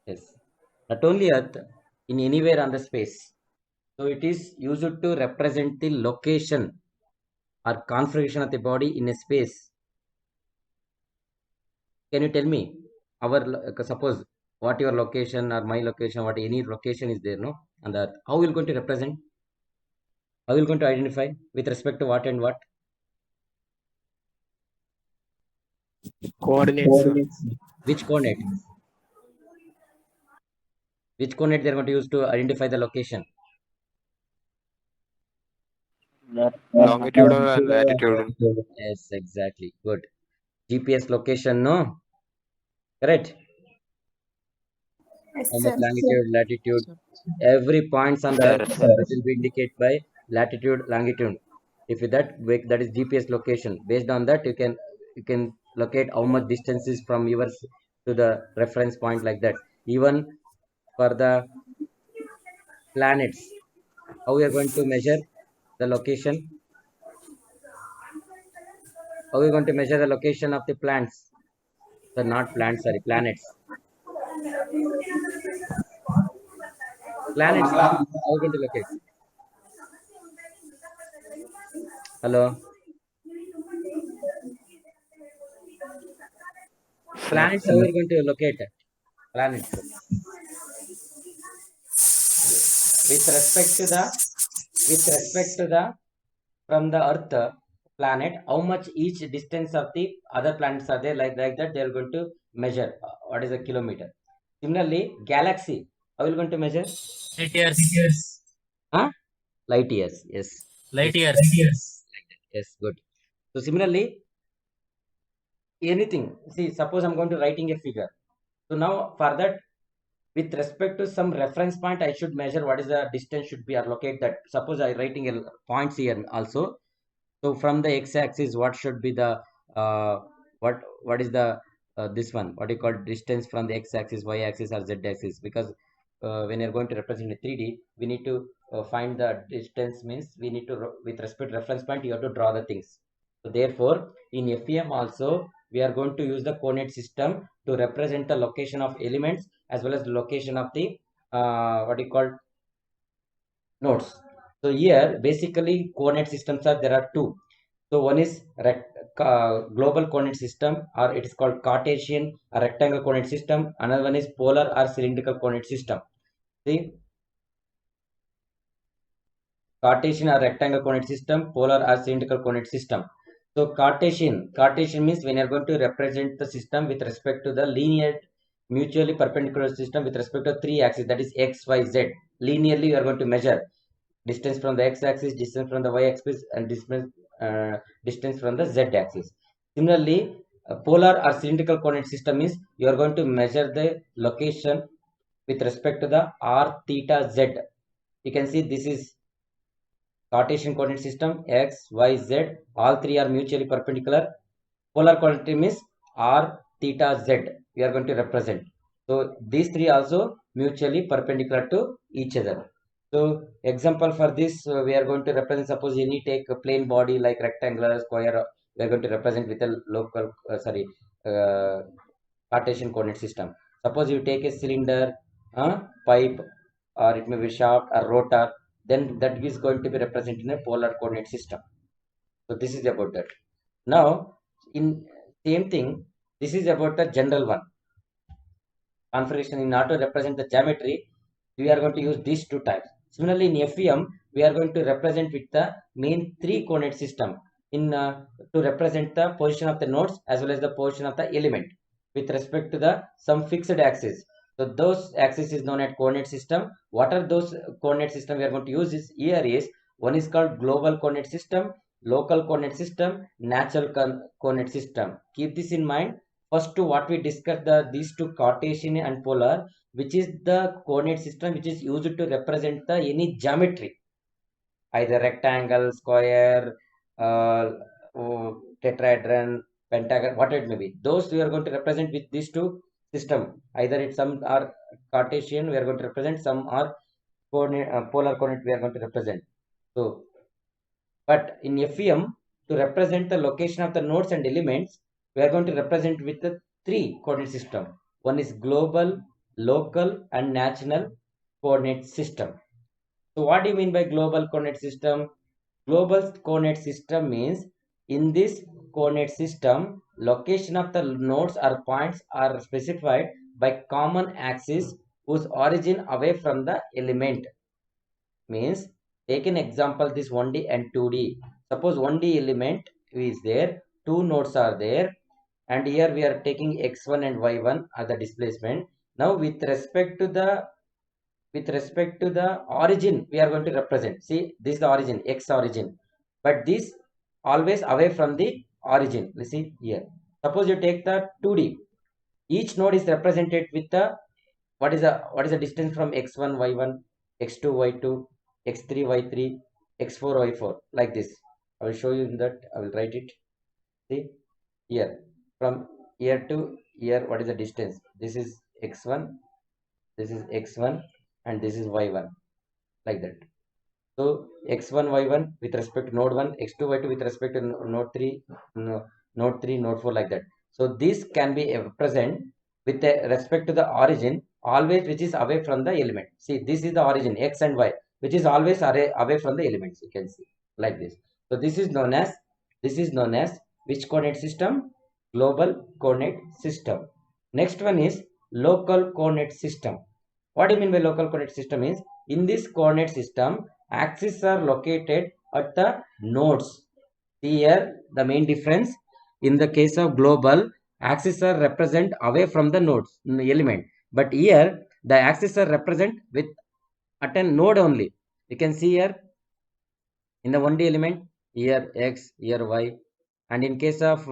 Yes. Not only Earth, in anywhere on the space. So it is used to represent the location or configuration of the body in a space. Can you tell me suppose what your location or my location, what any location is there, no, on the Earth? How will going to represent? How will going to identify with respect to what and what? Coordinates, sir. Which coordinate? Which coordinate they are going to use to identify the location? Longitudinal and latitude. Yes, exactly. Good. GPS location, no? Correct. Yes, How much sir. longitude, latitude, every points on the Sir, Earth sir. it will be indicated by latitude, longitude. If that is GPS location. Based on that, you can locate how much distance is from yours to the reference point, like that. Even for the planets, how we are going to measure the location? How we are going to measure the location of the plants? So not plants, sorry, planets. Planets. How are we going to locate? Hello. Sir, Planets. How are we going to locate planets? With respect to the from the Earth planet, how much each distance of the other planets are there, like that they are going to measure what is a kilometer. Similarly, galaxy, how are you going to measure? Light years. Huh? Light years. Yes. Light Yes. years. Yes, good. So similarly, anything. See, suppose I'm going to writing a figure. So now for that, with respect to some reference point, I should measure what is the distance should be allocated. That suppose I writing a points here also. So from the x-axis, what should be the what is the this one? What you call distance from the x-axis, y-axis, or z-axis? Because when you're going to represent a 3D, we need to find the distance. Means we need to with respect to reference point, you have to draw the things. So therefore, in FEM also, we are going to use the coordinate system to represent the location of elements as well as the location of the what you call nodes. So here basically coordinate systems are there are two. So one is global coordinate system, or it is called Cartesian or rectangle coordinate system. Another one is polar or cylindrical coordinate system. See, Cartesian or rectangle coordinate system, polar or cylindrical coordinate system. So Cartesian means when you are going to represent the system with respect to the linear mutually perpendicular system with respect to three axes, that is x, y, z. Linearly you are going to measure distance from the x-axis, distance from the y-axis, and distance from the z-axis. Similarly, polar or cylindrical coordinate system is you are going to measure the location with respect to the r, theta, z. You can see this is Cartesian coordinate system, x, y, z. All three are mutually perpendicular. Polar coordinate is r, theta, z. We are going to represent. So these three also mutually perpendicular to each other. So example for this, we are going to represent, suppose any take a plane body like rectangular, square, we are going to represent with a local, Cartesian coordinate system. Suppose you take a cylinder, pipe, or it may be shaft or rotor, then that is going to be represented in a polar coordinate system. So this is about that. Now, in same thing, this is about the general one. Configuration in order to represent the geometry, we are going to use these two types. Similarly, in FEM, we are going to represent with the main three coordinate system in to represent the position of the nodes as well as the position of the element with respect to the some fixed axis. So those axis is known as coordinate system. What are those coordinate system we are going to use is here is one is called global coordinate system, local coordinate system, natural coordinate system. Keep this in mind. First, what we discussed these two Cartesian and polar, which is the coordinate system which is used to represent the any geometry, either rectangle, square, tetrahedron, pentagon, whatever it may be. Those we are going to represent with these two system. Either it some are Cartesian, we are going to represent, some are coordinate, polar coordinate we are going to represent. So, but in FEM, to represent the location of the nodes and elements, we are going to represent with the three coordinate system. One is global, local, and national coordinate system. So what do you mean by global coordinate system? Global coordinate system means in this coordinate system, location of the nodes or points are specified by common axis whose origin away from the element. Means take an example this 1D and 2D. Suppose 1D element is there, two nodes are there, and here we are taking x1 and y1 as the displacement. Now with respect to the origin we are going to represent. See, this is the origin, x origin, but this always away from the origin. Let's see here. Suppose you take the 2D, each node is represented with the what is the distance from x1 y1, x2 y2, x3 y3, x4 y4, like this. I will show you in that. I will write it. See here, from here to here, what is the distance? This is x1, this is x1, and this is y1, like that. So x1 y1 with respect to node 1, x2 y2 with respect to node 3, node 3, node 4, like that. So this can be represent with respect to the origin always which is away from the element. See, this is the origin x and y which is always away from the elements. You can see like this. So this is known as which coordinate system? Global coordinate system. Next one is local coordinate system. What do you mean by local coordinate system? Is in this coordinate system, axes are located at the nodes. See here the main difference. In the case of global, axes are represent away from the nodes, element. But here the axes are represent with at a node only. You can see here in the 1D element, here x, here y, and in case of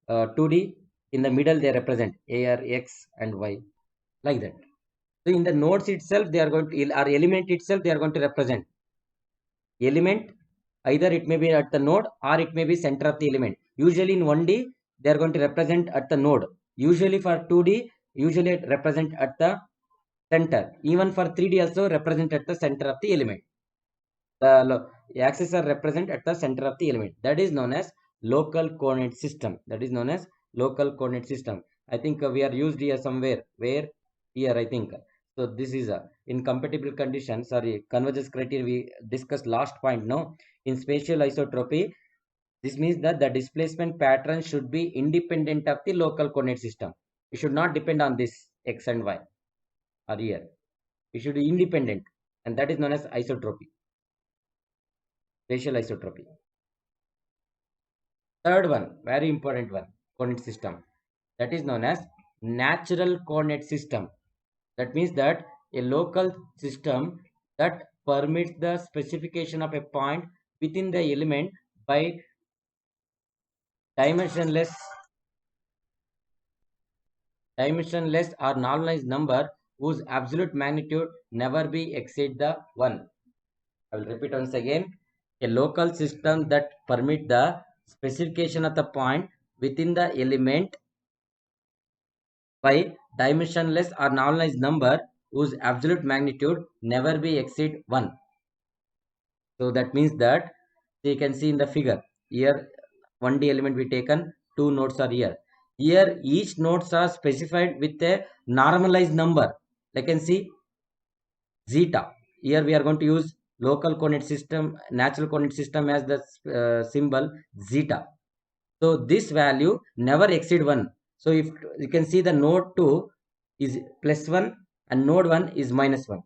2D, in the middle they represent here x and y, like that. So in the nodes itself, they are going to, or element itself, they are going to represent element. Either it may be at the node or it may be center of the element. Usually in 1D, they are going to represent at the node. Usually for 2D, usually it represent at the center. Even for 3D also represent at the center of the element. The axes are represent at the center of the element. That is known as local coordinate system. That is known as local coordinate system. I think we are used here somewhere. Where? Here, I think. So this is a incompatible condition. Sorry, convergence criteria we discussed last point. No, in spatial isotropy, This means that the displacement pattern should be independent of the local coordinate system. It should not depend on this x and y or here. It should be independent, and that is known as isotropy, spatial isotropy. Third one, very important one, coordinate system, that is known as natural coordinate system. That means that a local system that permits the specification of a point within the element by dimensionless or normalized number whose absolute magnitude never be exceed the 1. I will repeat once again. A local system that permit the specification of the point within the element by dimensionless or normalized number whose absolute magnitude never be exceed 1. So that means that you can see in the figure here 1D element we taken, 2 nodes are here. Here each nodes are specified with a normalized number. You can see zeta. Here we are going to use local coordinate system, natural coordinate system as the symbol zeta. So this value never exceed 1. So if you can see the node 2 is plus 1 and node 1 is minus 1.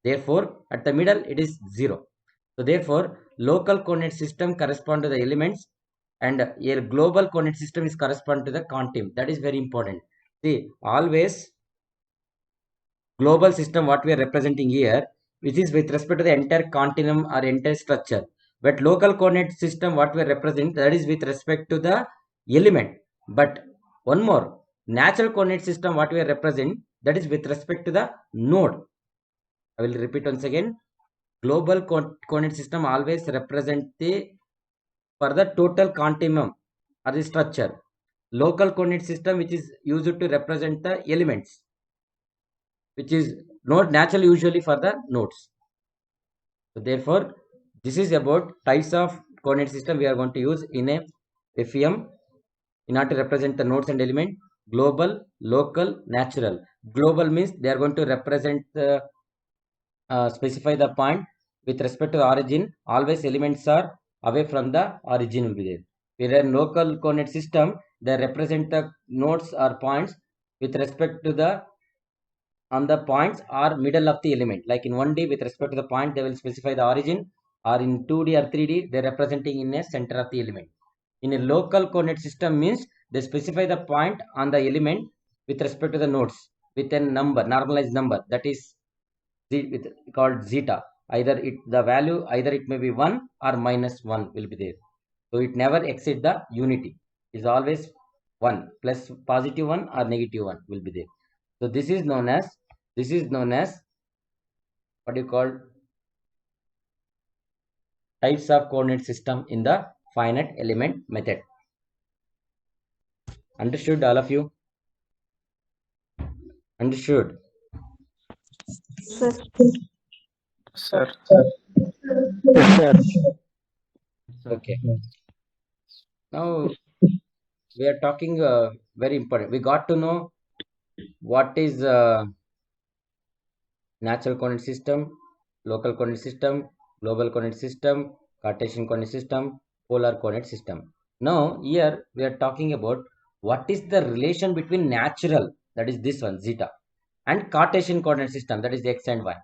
Therefore at the middle it is 0. So therefore local coordinate system correspond to the elements and a global coordinate system is correspond to the continuum. That is very important. See, always global system what we are representing here, which is with respect to the entire continuum or entire structure. But local coordinate system what we are representing, that is with respect to the element. But one more, natural coordinate system what we are representing, that is with respect to the node. I will repeat once again. Global coordinate system always represent the for the total continuum or the structure. Local coordinate system which is used to represent the elements, which is not naturally usually for the nodes. So therefore this is about types of coordinate system we are going to use in a FEM in order to represent the nodes and element. Global, local, natural. Global means they are going to represent the specify the point with respect to the origin. Always elements are away from the origin will be there. Where in local coordinate system they represent the nodes or points with respect to the on the points or middle of the element. Like in 1D with respect to the point they will specify the origin, or in 2D or 3D they are representing in a center of the element. In a local coordinate system means they specify the point on the element with respect to the nodes with a number, normalized number, that is called zeta. Either the value either it may be 1 or minus 1 will be there. So it never exceed the unity. It is always 1 plus positive 1 or negative 1 will be there. So this is known as what you call types of coordinate system in the finite element method. Understood, all of you? Understood? Sir. Sir. Okay. Now we are talking very important. We got to know what is natural coordinate system, local coordinate system, global coordinate system, Cartesian coordinate system, polar coordinate system. Now here we are talking about what is the relation between natural, that is this one zeta, and Cartesian coordinate system, that is x and y,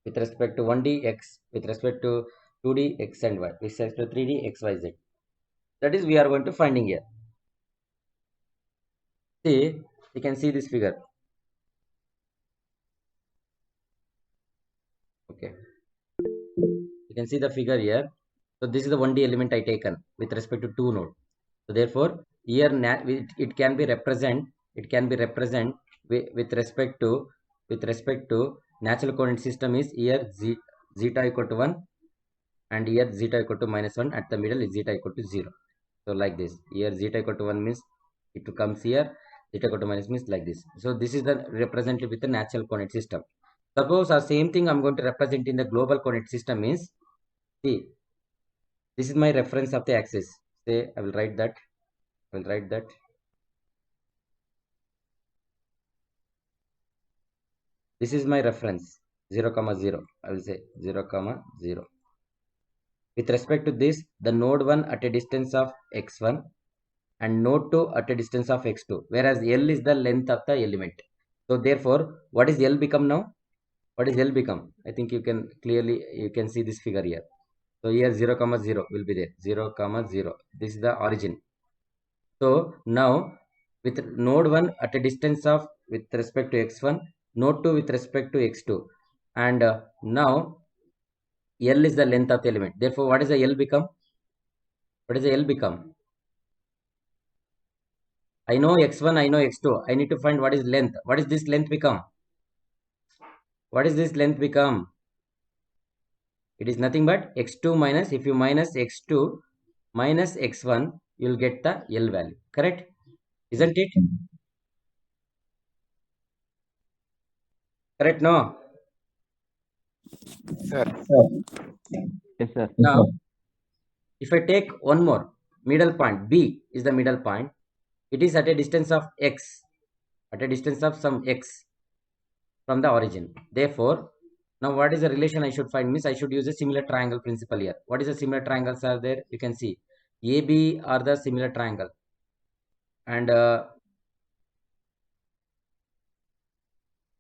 with respect to 1D x, with respect to 2D x and y, with respect to 3D x, y, z. That is we are going to finding here. See, you can see this figure. Okay, you can see the figure here. So this is the 1D element I taken with respect to 2 node. So therefore here it can be represent with respect to natural coordinate system is here zeta equal to 1 and here zeta equal to minus 1. At the middle is zeta equal to 0. So like this, here zeta equal to 1 means it comes here, zeta equal to minus means like this. So this is the represented with the natural coordinate system. Suppose our same thing I'm going to represent in the global coordinate system means, see, this is my reference of the axis. Say I will write that. This is my reference 0, 0. I will say 0, 0. with respect to this, the node 1 at a distance of x1 and node 2 at a distance of x2, whereas L is the length of the element. So therefore, what is L become now? What is L become? I think you can see this figure here. So here 0, 0 will be there. 0, 0. This is the origin. So now with node 1 at a distance of with respect to x1, node 2 with respect to x2, and now L is the length of the element. Therefore, what is the L become? What is the L become? I know x1, I know x2. I need to find what is length. What is this length become? What is this length become? It is nothing but x2 minus, if you minus x2 minus x1, you will get the L value. Correct? Isn't it? Correct? No? Sir. Yes, sir. Now, if I take one more middle point, B is the middle point. It is at a distance of x, at a distance of some x from the origin. Therefore, now what is the relation I should find? Means I should use a similar triangle principle here. What is the similar triangles are there? You can see AB are the similar triangle, and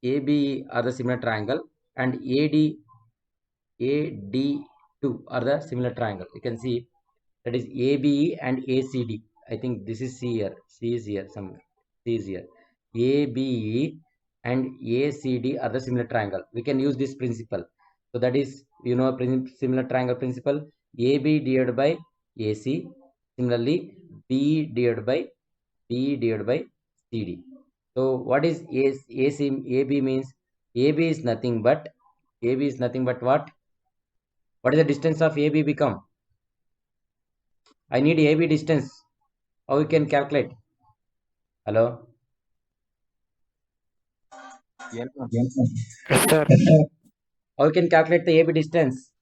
AB are the similar triangle, and AD2 are the similar triangle. You can see that is ABE and ACD. I think this is C here. C is here. Some C is here. ABE and ACD are the similar triangle. We can use this principle. So that is, you know, similar triangle principle. AB divided by AC. Similarly, B divided by CD. So what is AC? AB means AB is nothing but what? What is the distance of AB become? I need AB distance. How we can calculate? Hello? Yes, Sir. How we can calculate the AB distance?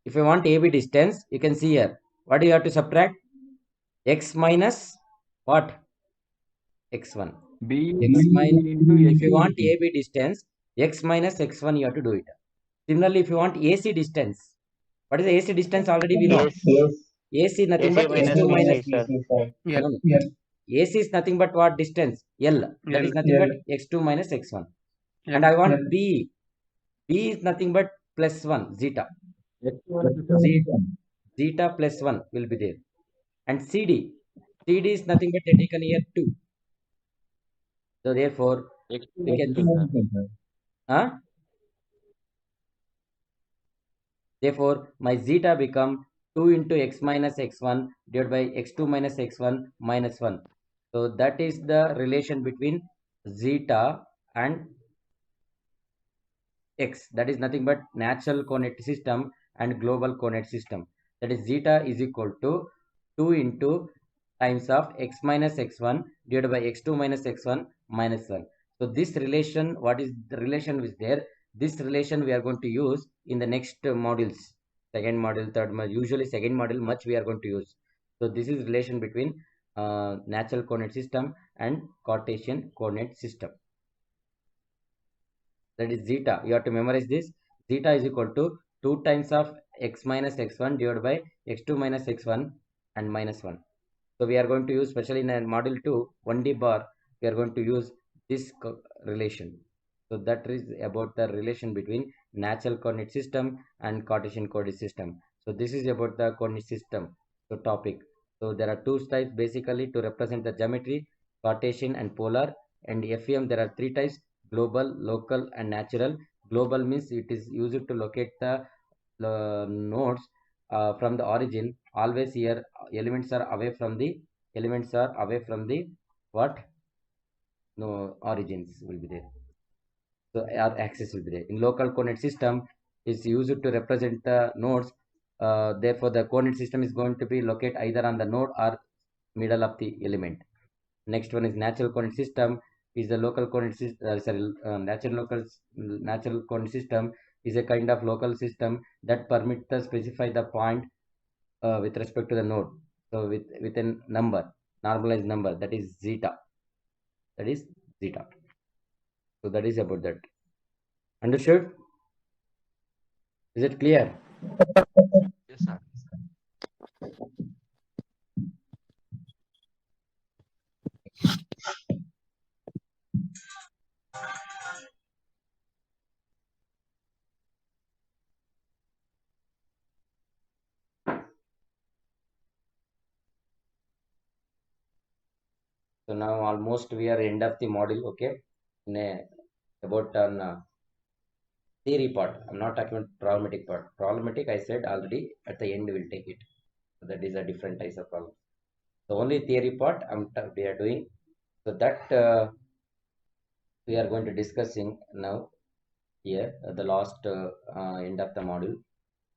If you want AB distance, you can see here. What do you have to subtract? X minus what? X1. B X minus. into If you AC. want AB distance, X minus X1 you have to do it. Similarly, if you want AC distance, what is the AC distance already we know? AC nothing but X2 minus Yeah. AC is nothing but what distance? L. That L. is nothing but X2 minus X1. And I want B. B is nothing but plus 1, zeta. Zeta plus 1 will be there. And CD. CD is nothing but taken here 2. So therefore, we can. Huh? Therefore, my zeta become 2 into x minus x1 divided by x2 minus x1 minus 1. So that is the relation between zeta and x. That is nothing but natural coordinate system and global coordinate system. That is zeta is equal to 2 into times of x minus x1 divided by x2 minus x1 minus 1. So this relation, what is the relation is there? This relation we are going to use in the next modules. Second module, third module, usually second module much we are going to use. So this is relation between natural coordinate system and Cartesian coordinate system. That is zeta. You have to memorize this. Zeta is equal to 2 times of x minus x1 divided by x2 minus x1 and minus 1. So we are going to use, especially in module 2, 1D bar, we are going to use this relation. So that is about the relation between natural coordinate system and Cartesian coordinate system. So this is about the coordinate system. So topic. So there are two types basically to represent the geometry, Cartesian and polar. And FEM there are 3 types: global, local, and natural. Global means it is used to locate the nodes from the origin. Always here elements are away from the what? No, origins will be there. So our axis will be there. In local coordinate system is used to represent the nodes. Therefore, the coordinate system is going to be located either on the node or middle of the element. Next one is natural coordinate system. Is the local coordinate system. Natural coordinate system is a kind of local system that permits to specify the point with respect to the node. So with a number, normalized number, that is zeta. That is zeta. So that is about that. Understood? Is it clear? Yes, sir. So now almost we are end of the module. Okay, about on theory part. I'm not talking about problematic part. Problematic, I said already. At the end, we'll take it. That is a different type of problem. The only theory part we are doing. So that we are going to discussing now here the last end of the module.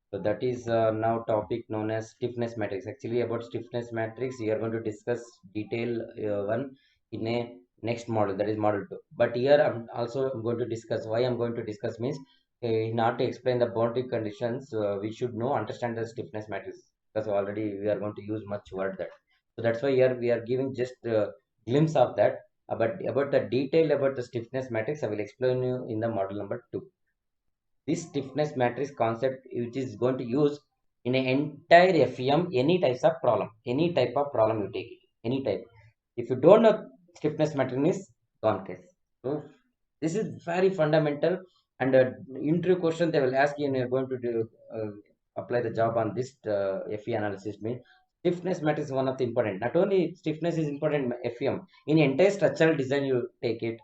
So that is now topic known as stiffness matrix. Actually, about stiffness matrix, we are going to discuss detail one in a next model, that is model 2. But here I'm also going to discuss why I'm going to discuss means in order to explain the boundary conditions, we should know understand the stiffness matrix, because already we are going to use much word that. So that's why here we are giving just a glimpse of that. But about the detail about the stiffness matrix, I will explain you in the model number 2. This stiffness matrix concept which is going to use in an entire FEM, any types of problem, any type of problem you take it, any type. If you don't know stiffness matrix means gone case. So this is very fundamental, and interview question they will ask you and you're going to do, apply the job on this FE analysis means stiffness matrix is one of the important. Not only stiffness is important in FEM, in entire structural design you take it,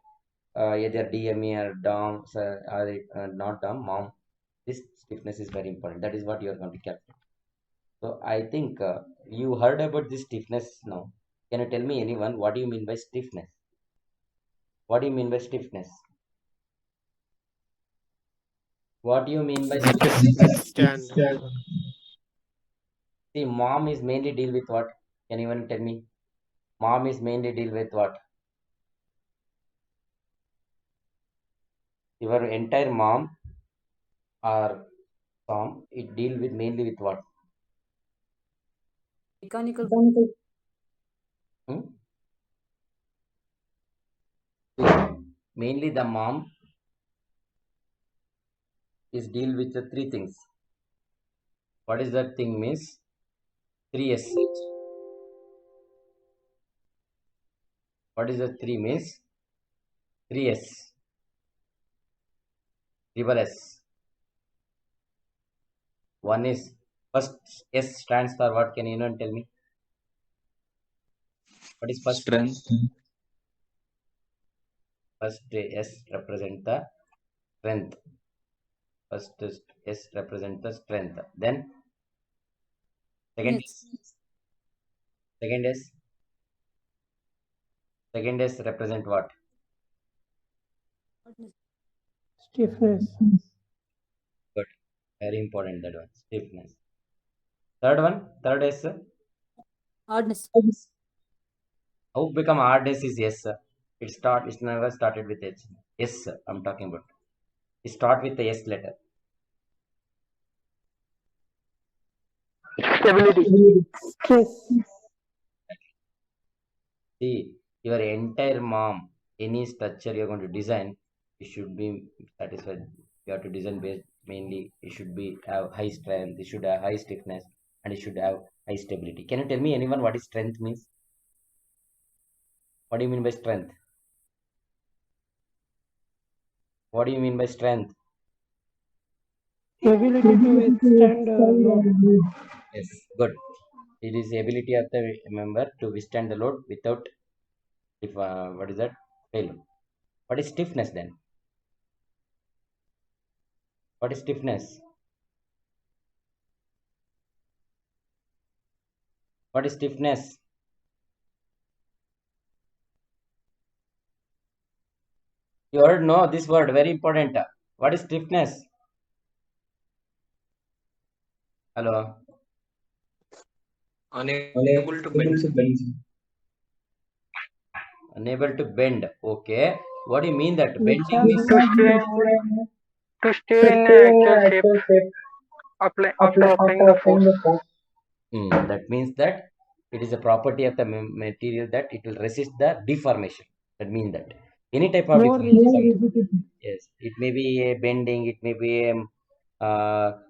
either DME or DOM, or not DOM, MOM. This stiffness is very important. That is what you are going to calculate. So I think you heard about this stiffness now. Can you tell me, anyone, what do you mean by stiffness? What do you mean by stiffness? What do you mean by stiffness? Stand. See, MOM is mainly deal with what? Can anyone tell me? MOM is mainly deal with what? Your entire MOM or SOM, it deal with mainly with what? Mechanical. Hmm? Mainly the MOM is deal with the three things. What is that thing means? 3S. What is the 3 means? 3S. Triple S. One is, first S stands for what? Can anyone tell me? What is first? Strength. First S represent the strength. First S represent the strength. Then second Yes. second S. Second S represent what? Stiffness. Good. Very important, that one. Stiffness. Third one. Third S. Hardness. How become hardness is S. It's never started with H. S I'm talking about. It start with the S letter. Stability. Stress. See, your entire MOM, any structure you're going to design, it should be satisfied. You have to design based mainly. It should be have high strength. It should have high stiffness, and it should have high stability. Can you tell me, anyone, what is strength means? What do you mean by strength? What do you mean by strength? Ability to withstand load. Yes, good. It is the ability of the member to withstand the load without, if what is that? Fail. What is stiffness then? What is stiffness? What is stiffness? You heard no this word, very important. What is stiffness? Hello. Unable to bend. Unable to bend. Okay. What do you mean that? Which Bending has means To stay in the actual shape after applying the force. that means that it is a property of the material that it will resist the deformation. That means that any type of more deformation. rigidity. Yes, it may be a bending, it may be a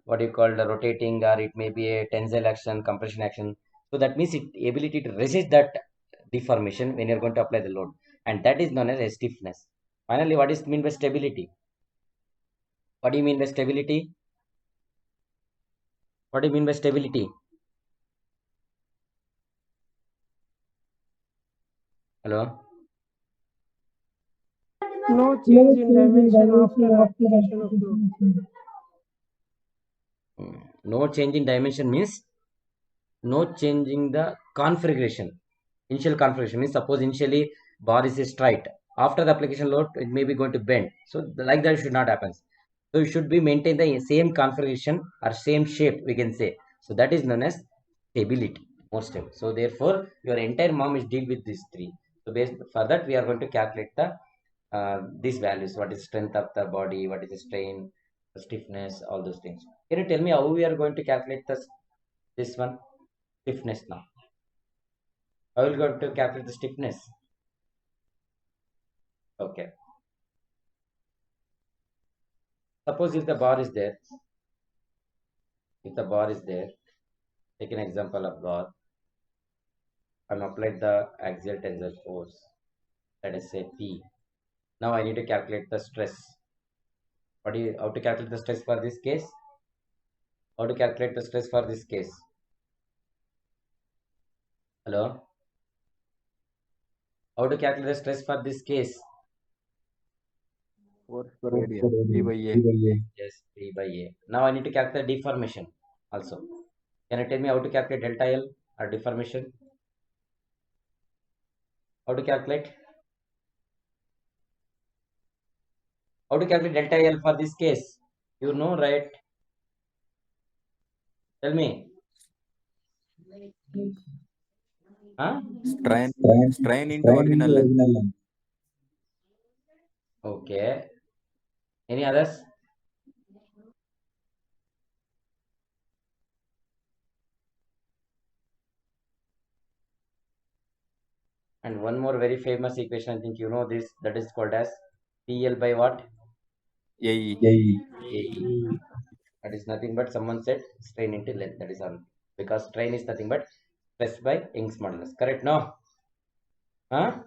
what you call the rotating, or it may be a tensile action, compression action. So that means it ability to resist that deformation when you're going to apply the load, and that is known as a stiffness. Finally, what is mean by stability? What do you mean by stability? What do you mean by stability? Hello? No change in dimension after application of load. No change in dimension means no changing the configuration. Initial configuration means suppose initially bar is straight. After the application load, it may be going to bend. So like that should not happen. So you should be maintain the same configuration or same shape, we can say. So that is known as stability, more stable. So therefore, your entire mom is deal with these three. So based for that, we are going to calculate the these values. What is strength of the body? What is the strain, the stiffness, all those things. Can you tell me how we are going to calculate this one? Stiffness now. I will go to calculate the stiffness. Okay. Suppose if the bar is there, take an example of bar. I'm applied the axial tensile force, let us say P. Now I need to calculate the stress. How to calculate the stress for this case? How to calculate the stress for this case? Hello? How to calculate the stress for this case? Force per area. P by A. Yes, P by A. Now I need to calculate deformation also. Can you tell me how to calculate delta L or deformation? How to calculate? How to calculate delta L for this case? You know, right? Tell me. Huh? Strain into original length. Okay. Any others? And one more very famous equation, I think you know this, that is called as PL by what? AE. AE. That is nothing but someone said strain into length. That is all. Because strain is nothing but stress by Young's modulus. Correct? No? Huh?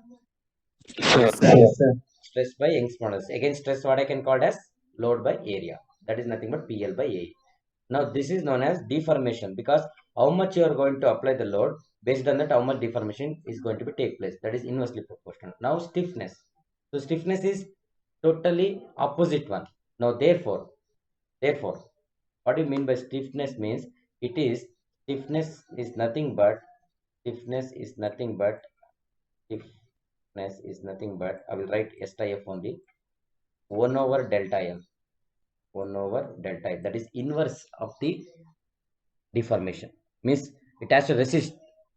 Yes, sir. Stress by Young's modulus. Again, stress what I can call as load by area. That is nothing but PL by AE. Now this is known as deformation, because how much you are going to apply the load, based on that how much deformation is going to be take place. That is inversely proportional. Now stiffness. So stiffness is totally opposite one. Now therefore, what do you mean by stiffness means stiffness is nothing but I will write SIF only, 1 over delta L. 1 over delta L. That is inverse of the deformation. Means it has to resist.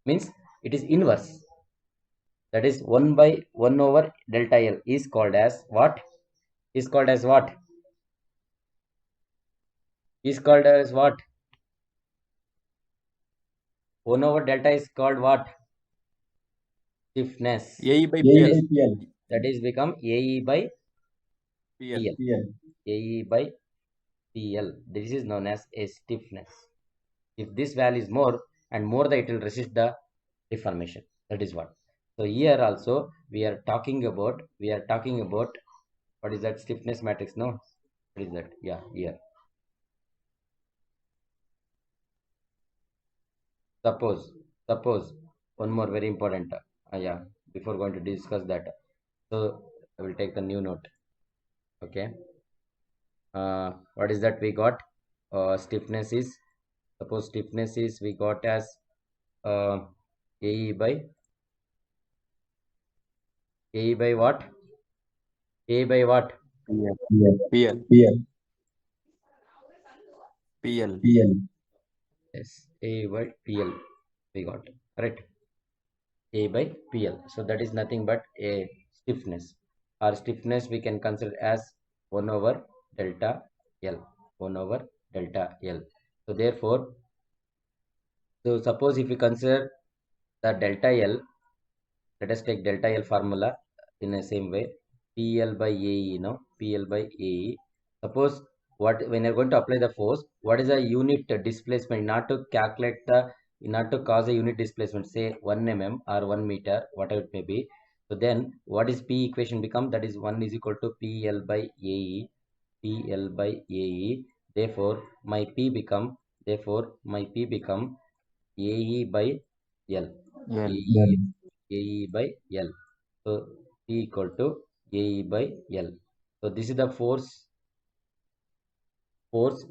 Means it is inverse. That is 1 by 1 over delta L is called as what? Is called as what? 1 over delta is called what? Stiffness. AE by PL. That is become AE by PL. AE by PL. This is known as a stiffness. If this value is more and more, that it will resist the deformation. That is what. So here also we are talking about what is that stiffness matrix? No, what is that? Yeah, here. Suppose one more very important. Yeah, before going to discuss that, so I will take the new note. Okay. What is that we got? Stiffness is, suppose stiffness is we got as AE by what? AE by what? PL. Yes, A by PL we got, correct? A by PL. So that is nothing but a stiffness. Our stiffness we can consider as 1 over delta L. 1 over delta L. So therefore, so suppose if you consider the delta L, let us take delta L formula in the same way. PL by AE, PL by AE. Suppose when you're going to apply the force, what is the unit displacement in order to calculate in order to cause a unit displacement, say 1 mm or 1 meter, whatever it may be. So then what is P equation become? That is 1 is equal to PL by AE, PL by AE. Therefore my P become AE by L. L. AE by L. So P equal to AE by L. So this is the force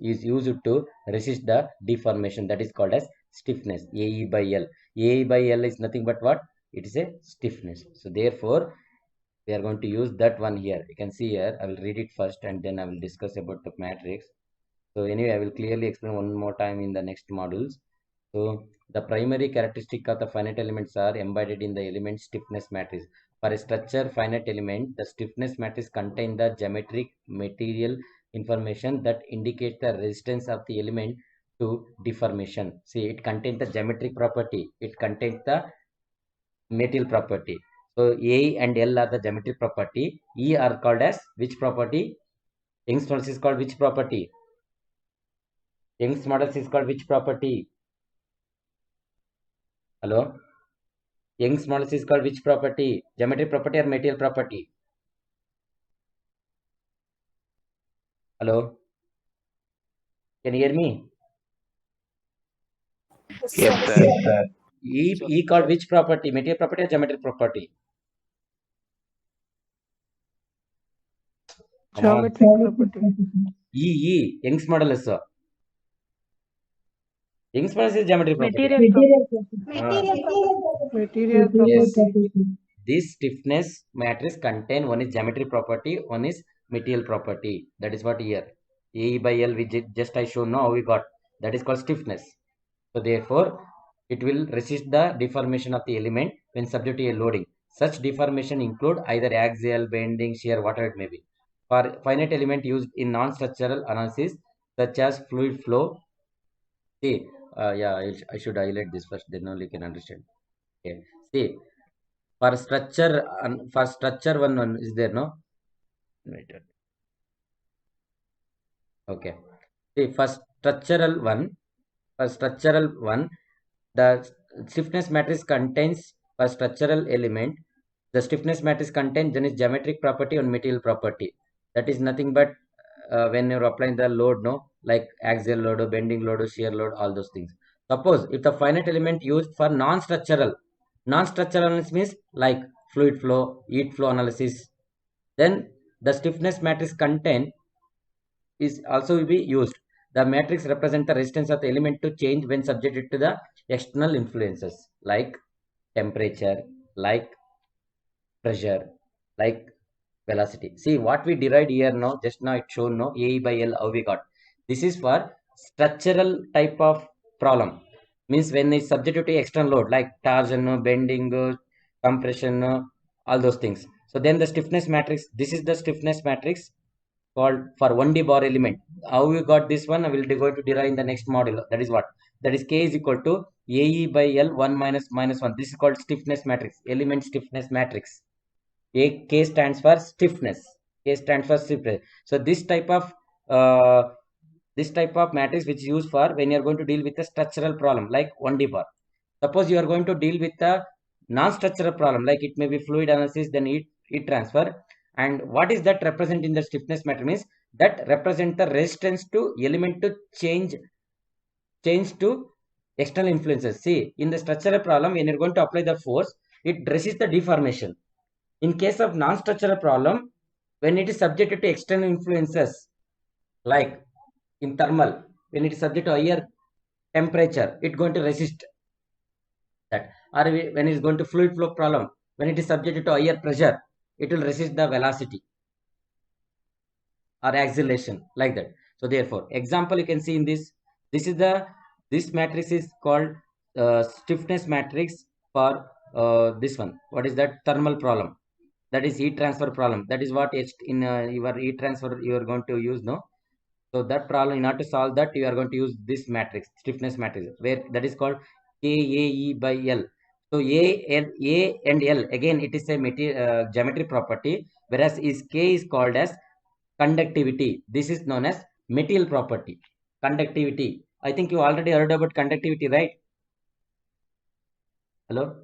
is used to resist the deformation, that is called as stiffness, AE by L. AE by L is nothing but what? It is a stiffness. So therefore we are going to use that one here. You can see here, I will read it first and then I will discuss about the matrix. So anyway, I will clearly explain one more time in the next modules. So the primary characteristic of the finite elements are embedded in the element stiffness matrix. For a structure finite element, the stiffness matrix contains the geometric material information that indicates the resistance of the element to deformation. See, it contains the geometric property. It contains the material property. So A and L are the geometric property. E are called as which property? Young's model is called which property? Young's model is called which property? Hello? Young's model is called which property? Geometric property or material property? Hello? Can you hear me? Yes, sir. E called which property? Material property or geometric property? Come on. Geometric property. E. Young's model is so. Young's model is geometric property. Material Material property. Yes. property. This stiffness matrix contain one is geometric property, one is material property. That is what here. A by L, we just I show now we got. That is called stiffness. So therefore, it will resist the deformation of the element when subject to a loading. Such deformation include either axial, bending, shear, whatever it may be. For finite element used in non-structural analysis, such as fluid flow. See, yeah, I should highlight this first, then only you can understand. Okay. See, for structure one is there, no? Wait. Okay. See, for structural one, the stiffness matrix contains for structural element. The stiffness matrix contains then is geometric property and material property. That is nothing but when you're applying the load, no, like axial load, or bending load, or shear load, all those things. Suppose if the finite element used for non-structural analysis means like fluid flow, heat flow analysis, then the stiffness matrix content is also will be used. The matrix represents the resistance of the element to change when subjected to the external influences like temperature, like pressure, like velocity. See what we derived here now, just now it shown no A by L how we got. This is for structural type of problem. Means when it's subjected to external load like torsion, bending, compression, all those things. So then the stiffness matrix, this is the stiffness matrix called for 1D bar element. How we got this one, I will go to derive in the next module. That is what? That is K is equal to AE by L 1 minus 1. This is called stiffness matrix, element stiffness matrix. K stands for stiffness. K stands for stiffness. So this type of matrix which is used for when you are going to deal with a structural problem like 1D bar. Suppose you are going to deal with a non-structural problem like it may be fluid analysis, then heat transfer. And what is that represent in the stiffness matrix means that represent the resistance to element to change to external influences. See, in the structural problem, when you're going to apply the force, it resists the deformation. In case of non-structural problem, when it is subjected to external influences, like in thermal, when it is subject to higher temperature, it going to resist that. Or when it is going to fluid flow problem, when it is subjected to higher pressure, it will resist the velocity or acceleration like that. So therefore, example you can see in this matrix is called stiffness matrix for this one. What is that? Thermal problem. That is heat transfer problem. That is what in your heat transfer you are going to use, no? So that problem, in order to solve that, you are going to use this matrix, stiffness matrix, where that is called KAE by L. So A and L, again it is a geometry property, whereas K is called as conductivity. This is known as material property, conductivity. I think you already heard about conductivity, right? Hello?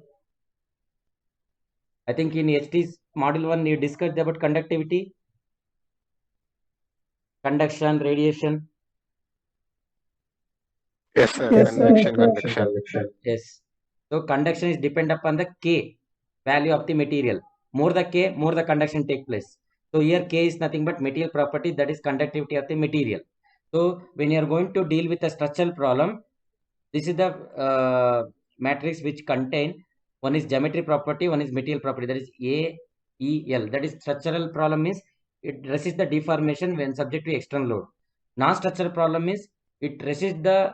I think in HT's module 1 you discussed about conductivity, conduction, radiation. Yes, sir. Yes, sir. Conduction. Yes. So conduction is depend upon the K value of the material. More the K, more the conduction take place. So here K is nothing but material property, that is conductivity of the material. So when you are going to deal with a structural problem, this is the matrix which contain, one is geometry property, one is material property, that is A, E, L. That is structural problem means it resists the deformation when subject to external load. Non-structural problem is it resists the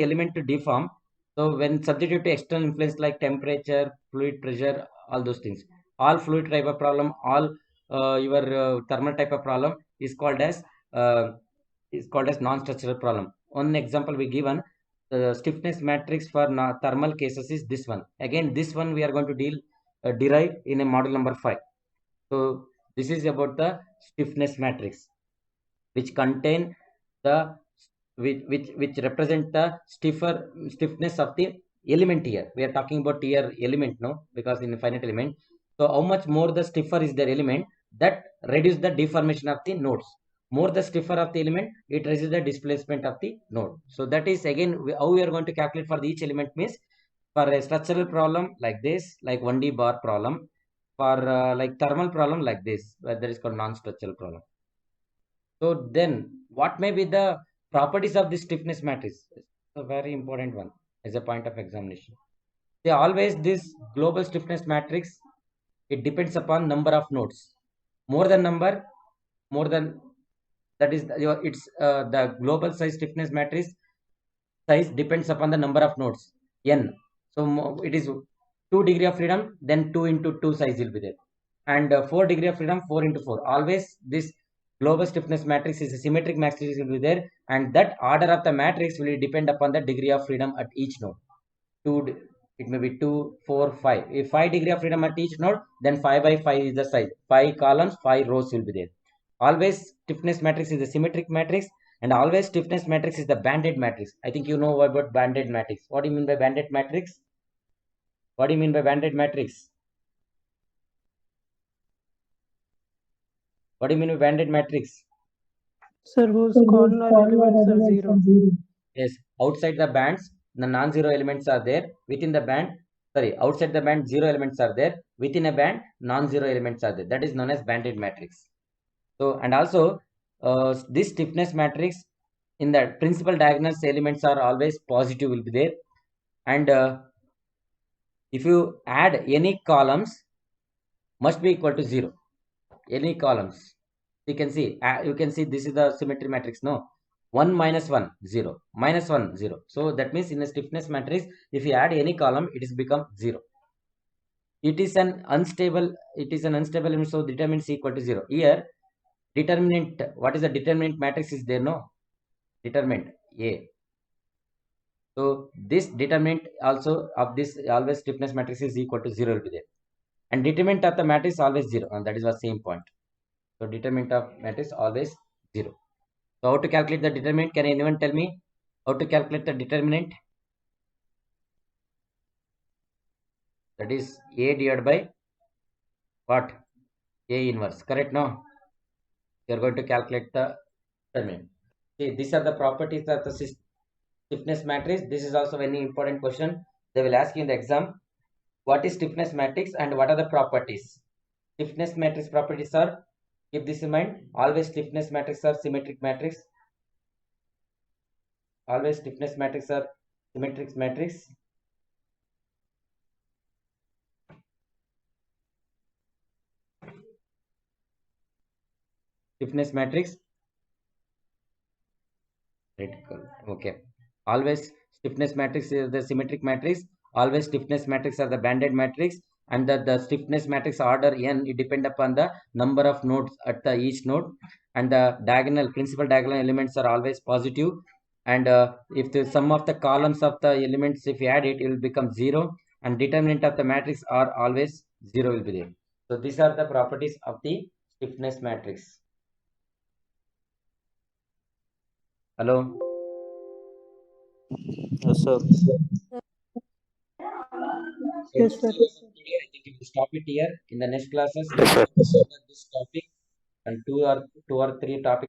element to deform. So when subjected to external influence like temperature, fluid pressure, all those things, all fluid type of problem, all your thermal type of problem is called as non-structural problem. One example we given, the stiffness matrix for thermal cases is this one. Again, this one we are going to derive in a model number 5. So this is about the stiffness matrix, which contain the which represent the stiffness of the element here. We are talking about here element, no, because in a finite element. So how much more the stiffer is their element, that reduce the deformation of the nodes. More the stiffer of the element, it reduces the displacement of the node. So that is again how we are going to calculate for each element means, for a structural problem like this, like 1D bar problem, for like thermal problem like this, where that is called non-structural problem. So then what may be the properties of this stiffness matrix? It's a very important one as a point of examination. They always, this global stiffness matrix, it depends upon number of nodes. More than number, more than that is it's the global size stiffness matrix size depends upon the number of nodes n. So it is 2 degree of freedom, then 2 into 2 size will be there, and 4 degree of freedom, 4 into 4. Always this global stiffness matrix is a symmetric matrix will be there, and that order of the matrix will depend upon the degree of freedom at each node. It may be 2, 4, 5. If 5 degree of freedom at each node, then 5 by 5 is the size. 5 columns, 5 rows will be there. Always stiffness matrix is a symmetric matrix, and always stiffness matrix is the banded matrix. I think you know about banded matrix. What do you mean by banded matrix? What do you mean by banded matrix? What do you mean by banded matrix? Sir, whose corner elements are 0. Yes, outside the bands, the non-zero elements are there. Within the band, outside the band, 0 elements are there. Within a band, non-zero elements are there. That is known as banded matrix. So, and also this stiffness matrix, in the principal diagonals, elements are always positive will be there. And if you add any columns, must be equal to 0. Any columns, you can see this is the symmetry matrix, no? 1 minus 1 0, minus 1 0. So that means in a stiffness matrix, if you add any column, it is become 0. It is an unstable element, so determinant is equal to 0. Here determinant, what is the determinant matrix is there, no? Determinant A. So this determinant also of this always stiffness matrix is equal to 0 will be there, and determinant of the matrix always 0, and that is the same point. So determinant of matrix always 0. So how to calculate the determinant? Can anyone tell me how to calculate the determinant? That is A divided by what? A inverse, correct? No? You are going to calculate the determinant. See, these are the properties of the stiffness matrix. This is also very important question. They will ask you in the exam, what is stiffness matrix and what are the properties? Stiffness matrix properties are, keep this in mind, always stiffness matrix are symmetric matrix. Always stiffness matrix are symmetric matrix. Stiffness matrix. Okay. Always stiffness matrix is the symmetric matrix. Always stiffness matrix are the banded matrix, and the stiffness matrix order n, it depend upon the number of nodes at the each node, and the principal diagonal elements are always positive, and if the sum of the columns of the elements, if you add it, it will become 0, and determinant of the matrix are always 0 will be there. So these are the properties of the stiffness matrix. Hello. Yes, sir. So Yes, this sir. is today. I think we will stop it here. In the next classes, we Yes, sir. will cover this topic and two or three topics.